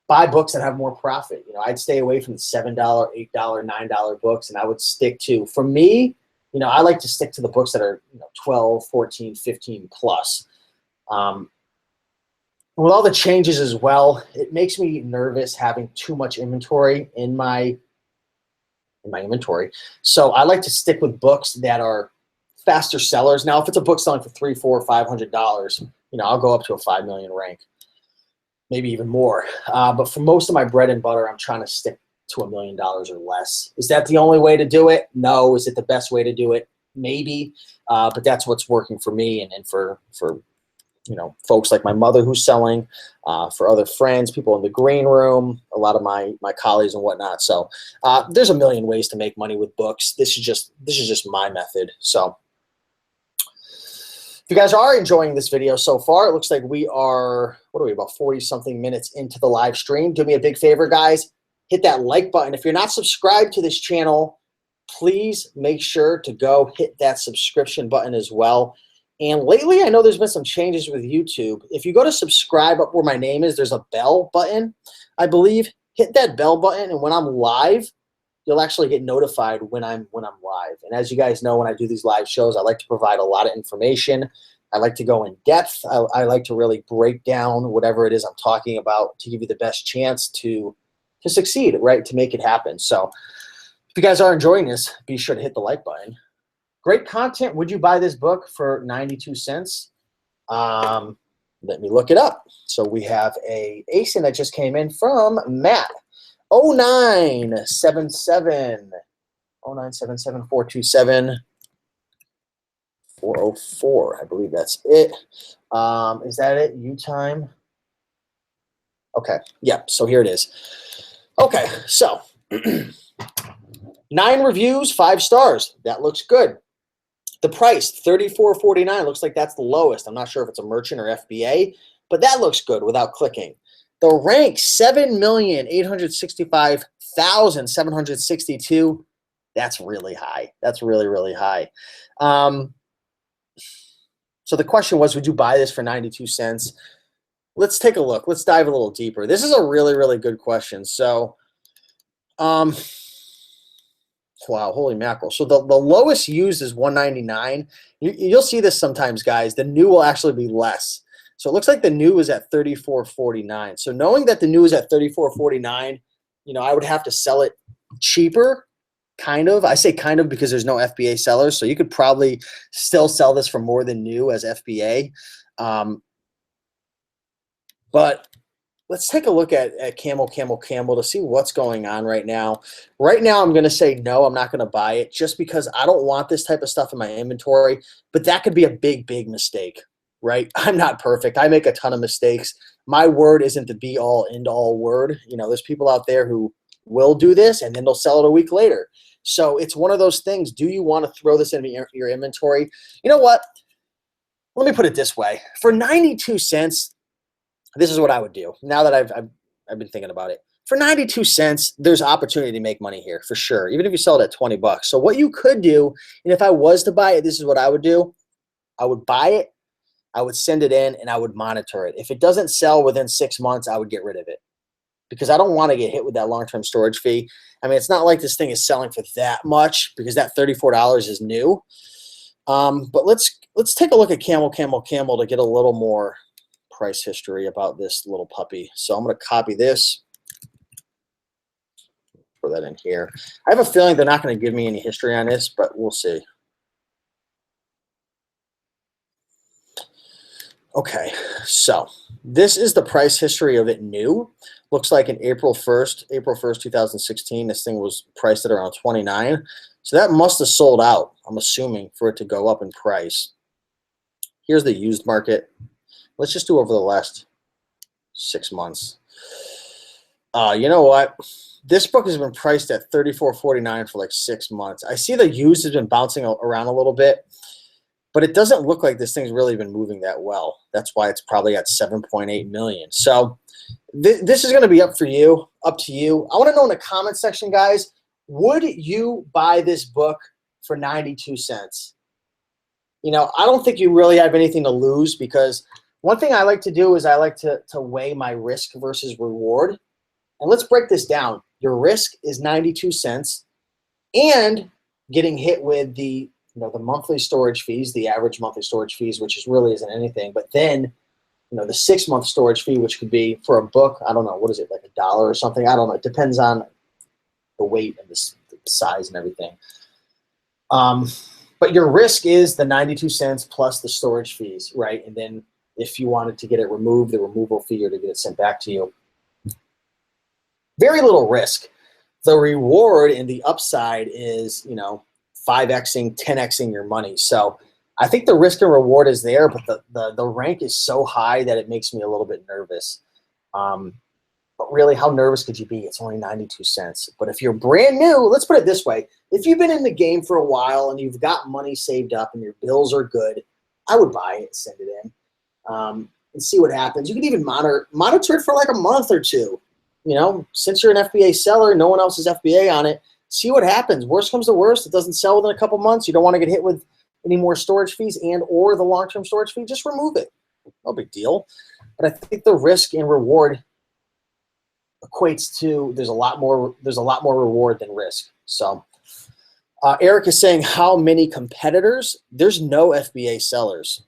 buy books that have more profit. You know, I'd stay away from the $7, $8, $9 books, and I would stick to, for me, you know, I like to stick to the books that are, you know, 12, 14, 15 plus. With all the changes as well, it makes me nervous having too much inventory in my inventory. So I like to stick with books that are faster sellers. Now, if it's a book selling for $300, $400, $500, you know, I'll go up to a 5 million rank, maybe even more. But for most of my bread and butter, I'm trying to stick to $1 million or less. Is that the only way to do it? No. Is it the best way to do it? Maybe. But that's what's working for me, and for you know, folks like my mother who's selling, for other friends, people in the green room, a lot of my colleagues and whatnot. So there's a million ways to make money with books. This is just my method. So if you guys are enjoying this video so far, it looks like we are, what are we, about 40-something minutes into the live stream. Do me a big favor, guys. Hit that like button. If you're not subscribed to this channel, please make sure to go hit that subscription button as well. And lately, I know there's been some changes with YouTube. If you go to subscribe up where my name is, there's a bell button, I believe. Hit that bell button, and when I'm live, you'll actually get notified when I'm live. And as you guys know, when I do these live shows, I like to provide a lot of information. I like to go in depth. I like to really break down whatever it is I'm talking about to give you the best chance to succeed, right, to make it happen. So if you guys are enjoying this, be sure to hit the like button. Great content. Would you buy this book for 92 cents? Let me look it up. So we have a ASIN that just came in from Matt. 0977 427 404. I believe that's it. Is that it? U-time? Okay. Yeah. So here it is. Okay. So 9 reviews, 5 stars. That looks good. The price, $34.49. Looks like that's the lowest. I'm not sure if it's a merchant or FBA, but that looks good without clicking. The rank, 7,865,762. That's really high. That's really, really high. So the question was, would you buy this for 92 cents? Let's take a look. Let's dive a little deeper. This is a really, really good question. So, wow, holy mackerel. So the lowest used is 199. You'll see this sometimes, guys. The new will actually be less. So it looks like the new is at 34.49. So knowing that the new is at 34.49, you know, I would have to sell it cheaper, kind of. I say kind of because there's no FBA sellers. So you could probably still sell this for more than new as FBA. But let's take a look at Camel to see what's going on right now. Right now, I'm going to say no, I'm not going to buy it just because I don't want this type of stuff in my inventory. But that could be a big, big mistake, right? I'm not perfect. I make a ton of mistakes. My word isn't the be-all, end-all word. You know, there's people out there who will do this, and then they'll sell it a week later. So it's one of those things. Do you want to throw this into your inventory? You know what? Let me put it this way. For 92 cents, this is what I would do now that I've been thinking about it. For 92 cents, there's opportunity to make money here for sure, even if you sell it at 20 bucks. So what you could do, and if I was to buy it, this is what I would do. I would buy it, I would send it in, and I would monitor it. If it doesn't sell within 6 months, I would get rid of it because I don't want to get hit with that long-term storage fee. I mean, it's not like this thing is selling for that much because that $34 is new. But let's take a look at Camel to get a little more price history about this little puppy. So I'm going to copy this, put that in here. I have a feeling they're not going to give me any history on this, but we'll see. Okay, so this is the price history of it new. Looks like in April 1st, 2016, this thing was priced at around 29. So that must have sold out, I'm assuming, for it to go up in price. Here's the used market. Let's just do over the last 6 months. You know what? This book has been priced at $34.49 for like 6 months. I see the used has been bouncing around a little bit, but it doesn't look like this thing's really been moving that well. That's why it's probably at 7.8 million. So this is going to be up to you. I want to know in the comment section, guys, would you buy this book for 92 cents? You know, I don't think you really have anything to lose because one thing I like to do is I like to weigh my risk versus reward. And let's break this down. Your risk is 92 cents and getting hit with the monthly storage fees, the average monthly storage fees, which really isn't anything. But then, the 6-month storage fee, which could be for a book, I don't know, what is it, like $1 or something? I don't know. It depends on the weight and the size and everything. But your risk is the 92 cents plus the storage fees, right? And then if you wanted to get it removed, the removal fee, or to get it sent back to you. Very little risk. The reward and the upside is, 5xing, 10xing your money. So I think the risk and reward is there, but the rank is so high that it makes me a little bit nervous. But really, how nervous could you be? It's only 92 cents. But if you're brand new, let's put it this way. If you've been in the game for a while and you've got money saved up and your bills are good, I would buy it, send it in. And see what happens. You can even monitor it for like a month or two. Since you're an FBA seller, no one else is FBA on it. See what happens. Worst comes to worst, it doesn't sell within a couple months. You don't want to get hit with any more storage fees or the long-term storage fee. Just remove it. No big deal. But I think the risk and reward equates to there's a lot more reward than risk. So Eric is saying how many competitors? There's no FBA sellers.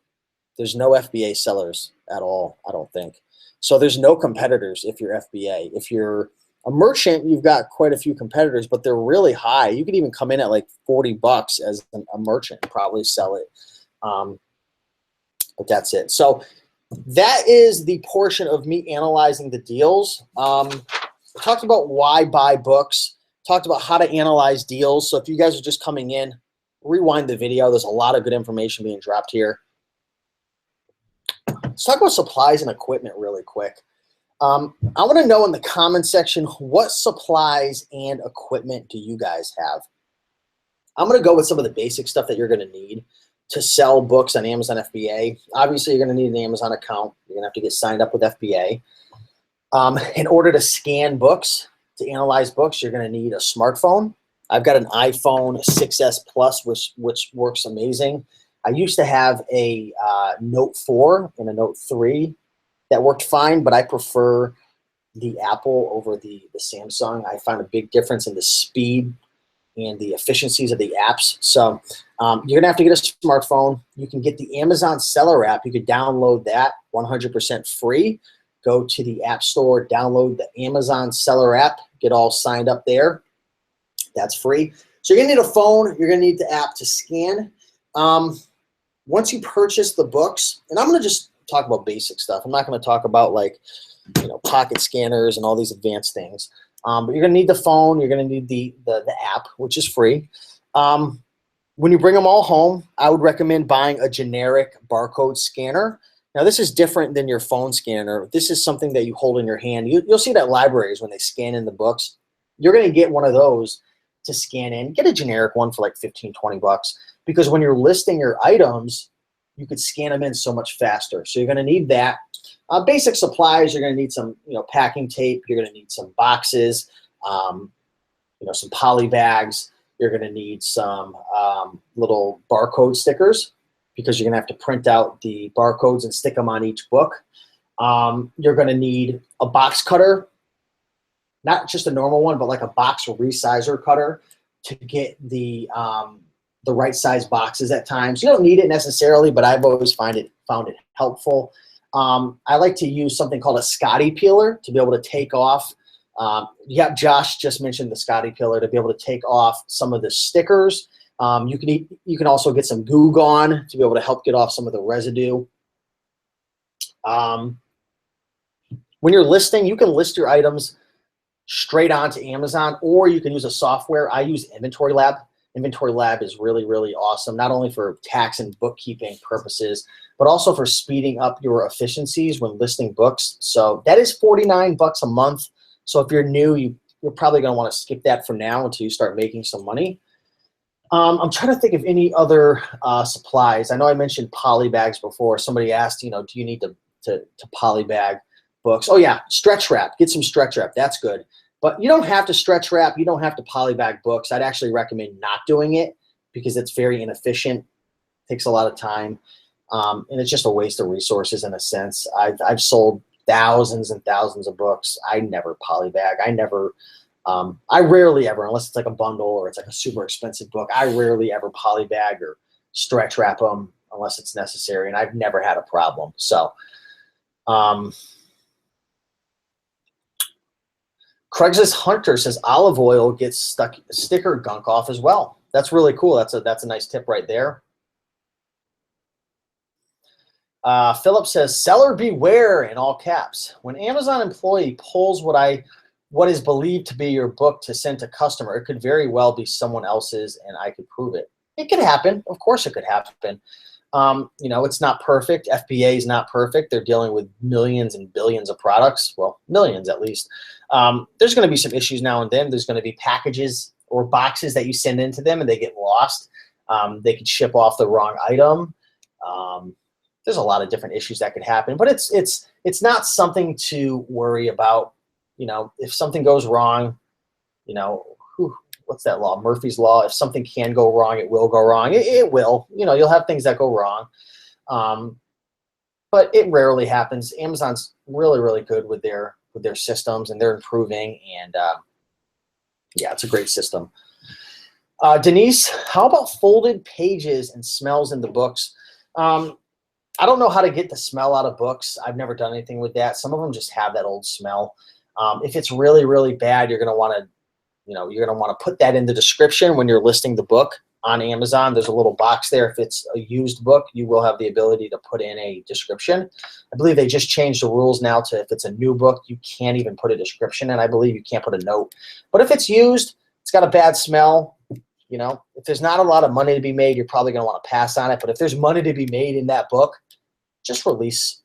There's no FBA sellers at all, I don't think. So there's no competitors if you're FBA. If you're a merchant, you've got quite a few competitors, but they're really high. You could even come in at like 40 bucks as a merchant and probably sell it. But that's it. So that is the portion of me analyzing the deals. Talked about why buy books. Talked about how to analyze deals. So if you guys are just coming in, rewind the video. There's a lot of good information being dropped here. Let's talk about supplies and equipment really quick. I want to know in the comment section, what supplies and equipment do you guys have? I'm going to go with some of the basic stuff that you're going to need to sell books on Amazon FBA. Obviously, you're going to need an Amazon account. You're going to have to get signed up with FBA. In order to scan books, to analyze books, you're going to need a smartphone. I've got an iPhone 6S Plus, which works amazing. I used to have a Note 4 and a Note 3 that worked fine, but I prefer the Apple over the Samsung. I found a big difference in the speed and the efficiencies of the apps. So you're gonna have to get a smartphone. You can get the Amazon Seller app. You could download that 100% free. Go to the App Store, download the Amazon Seller app, get all signed up there. That's free. So you're gonna need a phone. You're gonna need the app to scan. Once you purchase the books, and I'm gonna just talk about basic stuff. I'm not gonna talk about like, pocket scanners and all these advanced things. But you're gonna need the phone. You're gonna need the app, which is free. When you bring them all home, I would recommend buying a generic barcode scanner. Now, this is different than your phone scanner. This is something that you hold in your hand. You'll see that libraries, when they scan in the books, you're gonna get one of those to scan in. Get a generic one for like 15, 20 bucks, because when you're listing your items, you could scan them in so much faster. So you're gonna need that. Basic supplies, you're gonna need some, packing tape. You're gonna need some boxes, some poly bags. You're gonna need some little barcode stickers, because you're gonna have to print out the barcodes and stick them on each book. You're gonna need a box cutter, not just a normal one, but like a box resizer cutter to get the right size boxes at times. You don't need it necessarily, but I've always found it helpful. I like to use something called a Scotty peeler to be able to take off. Josh just mentioned the Scotty peeler to be able to take off some of the stickers. You can also get some Goo Gone to be able to help get off some of the residue. When you're listing, you can list your items straight onto Amazon, or you can use a software. I use Inventory Lab. Inventory Lab is really, really awesome, not only for tax and bookkeeping purposes, but also for speeding up your efficiencies when listing books. So that is $49 a month. So if you're new, you're probably going to want to skip that for now until you start making some money. I'm trying to think of any other supplies. I know I mentioned poly bags before. Somebody asked, do you need to poly bag books? Oh yeah, stretch wrap. Get some stretch wrap. That's good. But you don't have to stretch wrap. You don't have to poly bag books. I'd actually recommend not doing it, because it's very inefficient. Takes a lot of time, and it's just a waste of resources in a sense. I've sold thousands and thousands of books. I never poly bag. I rarely ever, unless it's like a bundle or it's like a super expensive book, I rarely ever poly bag or stretch wrap them unless it's necessary, and I've never had a problem. So, Craigslist Hunter says olive oil gets sticker gunk off as well. That's really cool. That's a nice tip right there. Philip says, seller beware, in all caps. When Amazon employee pulls what is believed to be your book to send to customer, it could very well be someone else's, and I could prove it. It could happen. Of course it could happen. It's not perfect. FBA is not perfect. They're dealing with millions and billions of products. Well, millions at least. There's going to be some issues now and then. There's going to be packages or boxes that you send into them and they get lost. They could ship off the wrong item. There's a lot of different issues that could happen, but it's not something to worry about. If something goes wrong, what's that law? Murphy's Law. If something can go wrong, it will go wrong. It will. You'll have things that go wrong. But it rarely happens. Amazon's really, really good with their systems, and they're improving. And yeah, it's a great system. Denise, how about folded pages and smells in the books? I don't know how to get the smell out of books. I've never done anything with that. Some of them just have that old smell. If it's really, really bad, you're going to want to put that in the description when you're listing the book on Amazon. There's a little box there. If it's a used book, you will have the ability to put in a description. I believe they just changed the rules now to, if it's a new book, you can't even put a description, and I believe you can't put a note. But if it's used, it's got a bad smell, if there's not a lot of money to be made, you're probably going to want to pass on it. But if there's money to be made in that book, just release,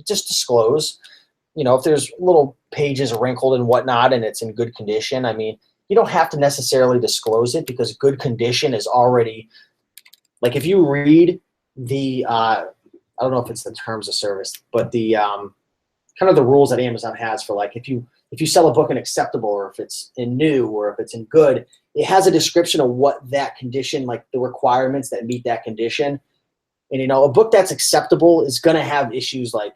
just disclose. if there's little pages wrinkled and whatnot and it's in good condition, I mean, you don't have to necessarily disclose it because good condition is already, like if you read the, I don't know if it's the terms of service, but the kind of the rules that Amazon has for like if you sell a book in acceptable or if it's in new or if it's in good, it has a description of what that condition, like the requirements that meet that condition. And, a book that's acceptable is going to have issues like,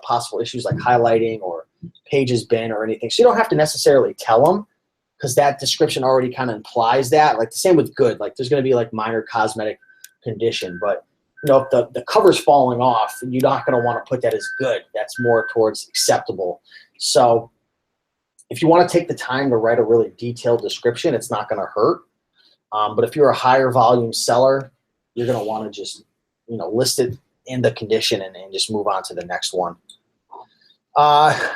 possible issues like highlighting or pages bent or anything. So you don't have to necessarily tell them because that description already kind of implies that. Like the same with good, like there's going to be like minor cosmetic condition, but if the cover's falling off, you're not going to want to put that as good. That's more towards acceptable. So if you want to take the time to write a really detailed description, it's not going to hurt. But if you're a higher volume seller, you're going to want to just, list it in the condition and just move on to the next one.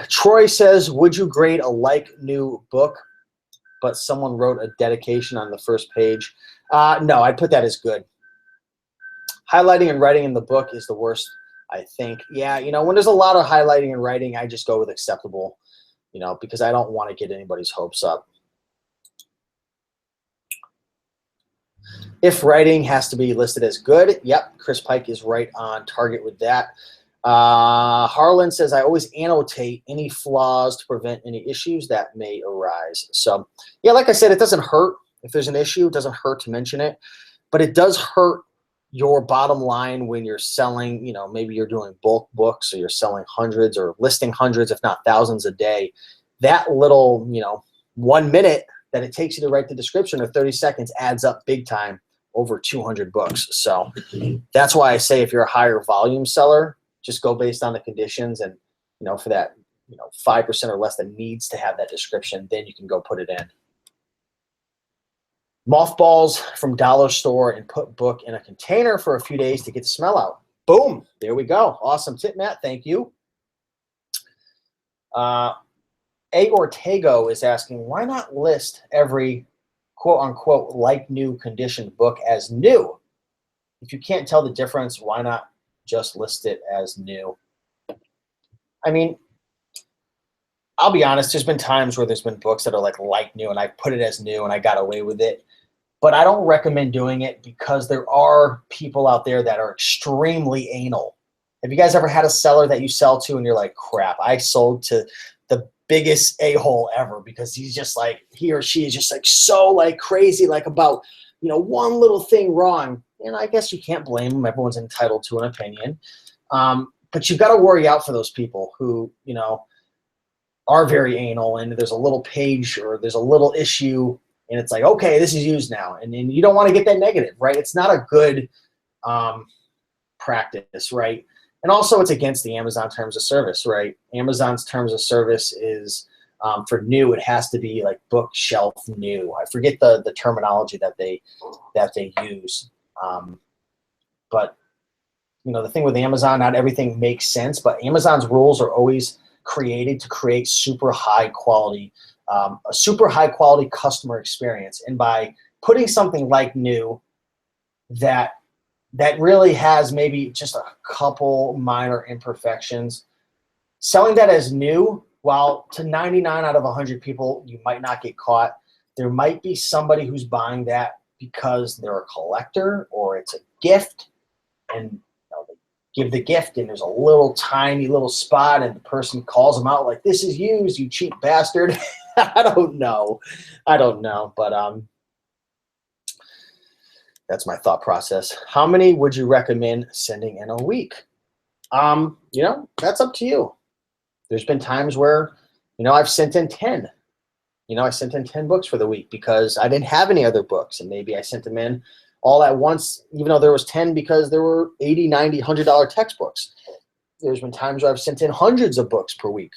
Troy says, would you grade a like new book, but someone wrote a dedication on the first page? No, I'd put that as good. Highlighting and writing in the book is the worst, I think. Yeah, when there's a lot of highlighting and writing, I just go with acceptable, because I don't want to get anybody's hopes up. If writing has to be listed as good, yep, Chris Pike is right on target with that. Harlan says, I always annotate any flaws to prevent any issues that may arise. So, yeah, like I said, it doesn't hurt. If there's an issue, it doesn't hurt to mention it. But it does hurt your bottom line when you're selling, maybe you're doing bulk books or you're selling hundreds or listing hundreds, if not thousands a day. That little, 1 minute that it takes you to write the description or 30 seconds adds up big time over 200 books. So that's why I say if you're a higher volume seller, just go based on the conditions and, for that, 5% or less that needs to have that description, then you can go put it in. Mothballs from dollar store and put book in a container for a few days to get the smell out. Boom, there we go. Awesome tip, Matt. Thank you. A Ortego is asking, why not list every quote unquote like new conditioned book as new? If you can't tell the difference, why not just list it as new? I mean, I'll be honest, there's been times where there's been books that are like new and I put it as new and I got away with it. But I don't recommend doing it because there are people out there that are extremely anal. Have you guys ever had a seller that you sell to and you're like, crap, I sold to the biggest a-hole ever because he's just like, he or she is just like so like crazy, like about, one little thing wrong. And I guess you can't blame them. Everyone's entitled to an opinion. But you've got to worry out for those people who, are very anal and there's a little page or there's a little issue and it's like, okay, this is used now. And then you don't want to get that negative, right? It's not a good practice, right? And also it's against the Amazon terms of service, right? Amazon's terms of service is for new, it has to be like bookshelf new. I forget the terminology that they use. But the thing with Amazon, not everything makes sense, but Amazon's rules are always created to create super high quality, a super high quality customer experience. And by putting something like new that really has maybe just a couple minor imperfections, selling that as new, while to 99 out of 100 people, you might not get caught. There might be somebody who's buying that because they're a collector or it's a gift and give the gift and there's a little tiny little spot and the person calls them out like, this is used, you cheap bastard. I don't know, but that's my thought process. How many would you recommend sending in a week? That's up to you. There's been times where, I've sent in 10. I sent in 10 books for the week because I didn't have any other books and maybe I sent them in all at once, even though there was 10 because there were $80, $90, $100 textbooks. There's been times where I've sent in hundreds of books per week.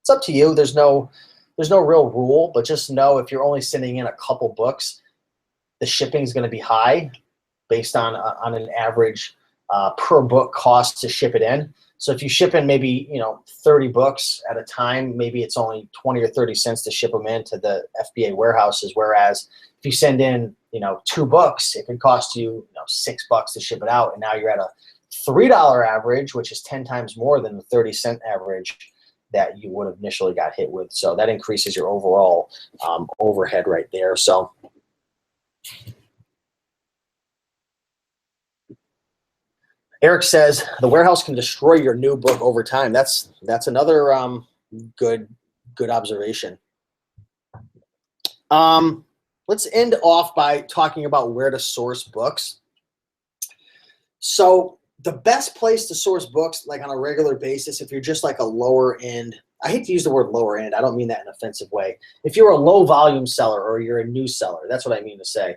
It's up to you. There's no real rule, but just know if you're only sending in a couple books, the shipping is going to be high based on an average per book cost to ship it in. So if you ship in maybe 30 books at a time, maybe it's only 20 or 30 cents to ship them into the FBA warehouses. Whereas if you send in 2 books, it could cost you $6 to ship it out, and now you're at a $3 average, which is 10 times more than the 30-cent average. that you would have initially got hit with. So that increases your overall overhead right there. So Eric says the warehouse can destroy your new book over time. That's another good observation. Let's end off by talking about where to source books. So the best place to source books, like on a regular basis, if you're just like a lower end, I hate to use the word lower end, I don't mean that in an offensive way. If you're a low volume seller or you're a new seller, that's what I mean to say.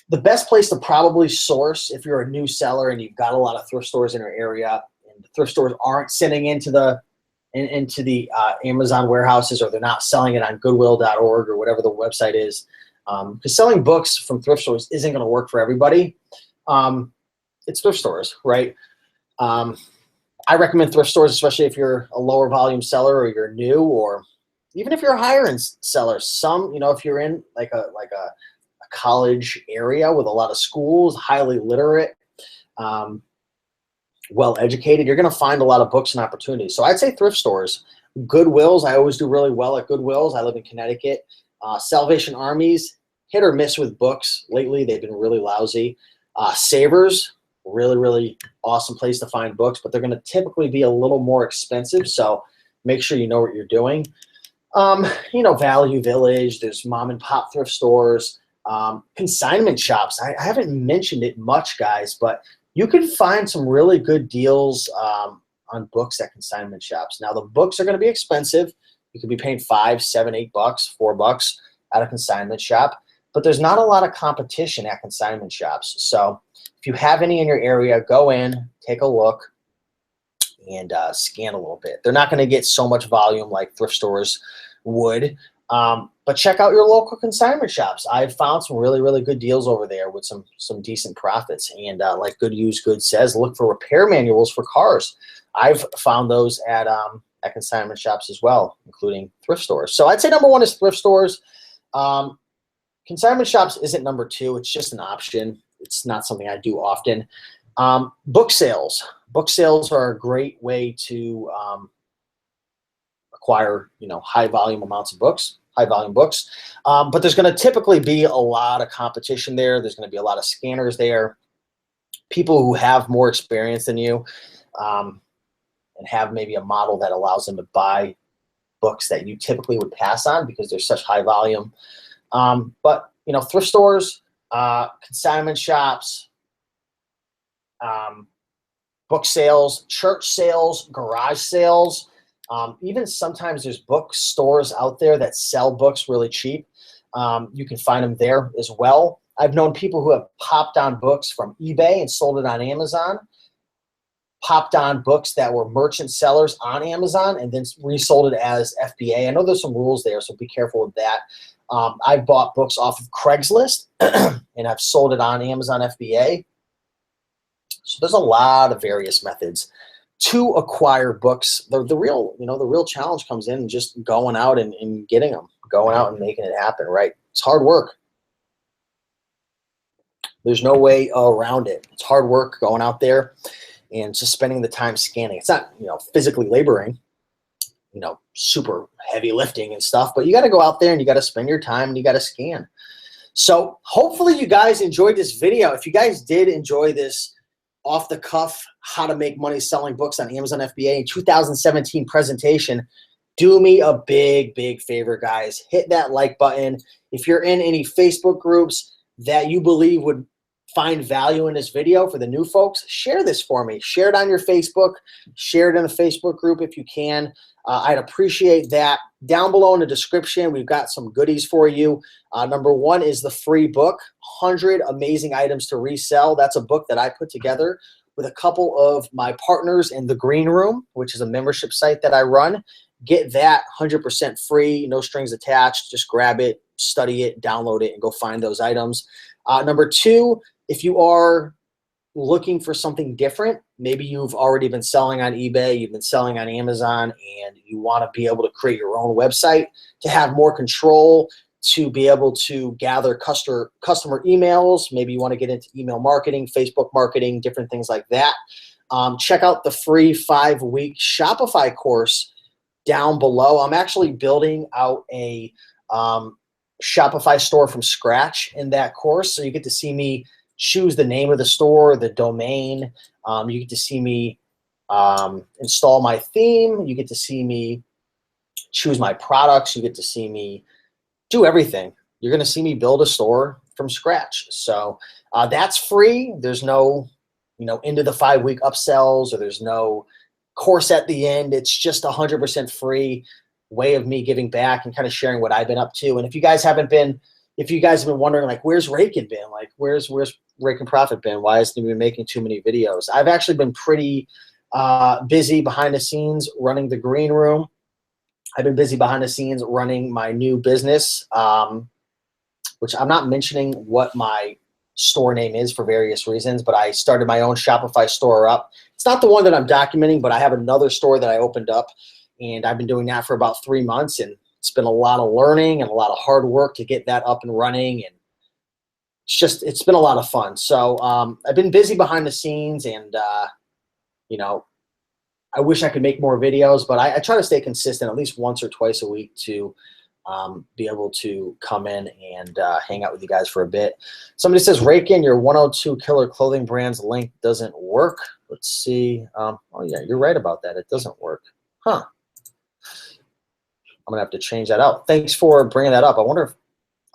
The best place to probably source if you're a new seller and you've got a lot of thrift stores in your area and the thrift stores aren't sending into the Amazon warehouses, or they're not selling it on goodwill.org or whatever the website is, because selling books from thrift stores isn't going to work for everybody. It's thrift stores, right? I recommend thrift stores, especially if you're a lower volume seller or you're new, or even if you're a higher end seller. Some, you know, if you're in like a college area with a lot of schools, highly literate, well educated, you're going to find a lot of books and opportunities. So I'd say thrift stores. Goodwills, I always do really well at Goodwills. I live in Connecticut. Salvation Armies, hit or miss with books lately. They've been really lousy. Savers, really awesome place to find books, but they're going to typically be a little more expensive. So make sure you know what you're doing. You know, Value Village, there's mom and pop thrift stores, consignment shops. I haven't mentioned it much, guys, but you can find some really good deals on books at consignment shops. Now, the books are going to be expensive. You could be paying $5, $7, $8, $4 at a consignment shop, but there's not a lot of competition at consignment shops. So if you have any in your area, go in, take a look, and scan a little bit. They're not going to get so much volume like thrift stores would, but check out your local consignment shops. I've found some really good deals over there with some decent profits. And like Good Used Good says, look for repair manuals for cars. I've found those at consignment shops as well, including thrift stores. So I'd say number one is thrift stores. Consignment shops isn't number two. It's just an option. It's not something I do often. Book sales. Book sales are a great way to acquire, you know, high volume amounts of books, high volume books. But there's going to typically be a lot of competition there. There's going to be a lot of scanners there, people who have more experience than you, and have maybe a model that allows them to buy books that you typically would pass on because they're such high volume. But, you know, thrift stores, consignment shops, book sales, church sales, garage sales, even sometimes there's book stores out there that sell books really cheap. You can find them there as well. I've known people who have popped on books from eBay and sold it on Amazon, popped on books that were merchant sellers on Amazon and then resold it as FBA. I know there's some rules there, so be careful with that. I've bought books off of Craigslist and I've sold it on Amazon FBA. So there's a lot of various methods to acquire books. The real challenge comes in just going out and getting them, going out and making it happen, right? It's hard work. There's no way around it. It's hard work going out there and just spending the time scanning. It's not, you know, physically laboring, you know, super heavy lifting and stuff, but you got to go out there and you got to spend your time and you got to scan. So hopefully you guys enjoyed this video. If you guys did enjoy this off the cuff, how to make money selling books on Amazon FBA in 2017 presentation, do me a big favor, guys. Hit that like button. If you're in any Facebook groups that you believe would find value in this video for the new folks, share this for me. Share it on your Facebook. Share it in a Facebook group if you can. I'd appreciate that. Down below in the description, we've got some goodies for you. Number one is the free book, 100 Amazing Items to Resell. That's a book that I put together with a couple of my partners in the Green Room, which is a membership site that I run. Get that 100% free, no strings attached. Just grab it, study it, download it, and go find those items. Number two, if you are looking for something different, maybe you've already been selling on eBay, you've been selling on Amazon, and you want to be able to create your own website to have more control, to be able to gather customer emails. Maybe you want to get into email marketing, Facebook marketing, different things like that. Check out the free 5-week Shopify course down below. I'm actually building out a Shopify store from scratch in that course. So you get to see me choose the name of the store, the domain. You get to see me install my theme. You get to see me choose my products. You get to see me do everything. You're going to see me build a store from scratch. So that's free. There's no, into the 5-week upsells, or there's no course at the end. It's just 100% free way of me giving back and kind of sharing what I've been up to. And if you guys have been wondering, like, where's Raiken been? Like, where's Raiken Profit been? Why hasn't he been making too many videos? I've actually been pretty busy behind the scenes running the green room. I've been busy behind the scenes running my new business, which I'm not mentioning what my store name is for various reasons, but I started my own Shopify store up. It's not the one that I'm documenting, but I have another store that I opened up, and I've been doing that for about 3 months, and it's been a lot of learning and a lot of hard work to get that up and running, and it's been a lot of fun. So I've been busy behind the scenes, and I wish I could make more videos, but I try to stay consistent at least once or twice a week to be able to come in and hang out with you guys for a bit. Somebody says, Raiken, your 102 killer clothing brands link doesn't work. Let's see. Oh, yeah, you're right about that. It doesn't work. Huh. I'm going to have to change that out. Thanks for bringing that up. I wonder if,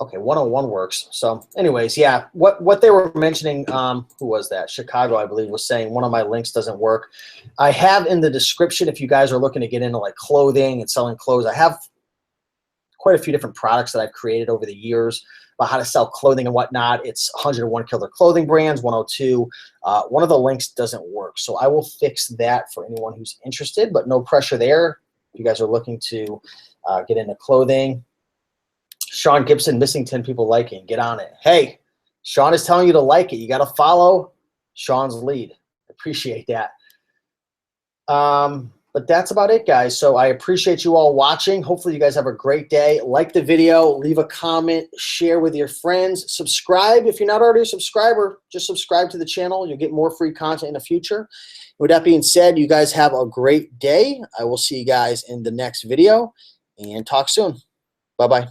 okay, 101 works. So anyways, yeah, what they were mentioning, who was that? Chicago, I believe, was saying one of my links doesn't work. I have in the description, if you guys are looking to get into like clothing and selling clothes, I have quite a few different products that I've created over the years about how to sell clothing and whatnot. It's 101 killer clothing brands, 102. One of the links doesn't work. So I will fix that for anyone who's interested, but no pressure there. If you guys are looking to get into clothing. Sean Gibson, missing 10 people liking. Get on it. Hey, Sean is telling you to like it. You got to follow Sean's lead. Appreciate that. But that's about it, guys. So I appreciate you all watching. Hopefully you guys have a great day. Like the video, leave a comment, share with your friends, subscribe. If you're not already a subscriber, just subscribe to the channel. You'll get more free content in the future. With that being said, you guys have a great day. I will see you guys in the next video, and talk soon. Bye-bye.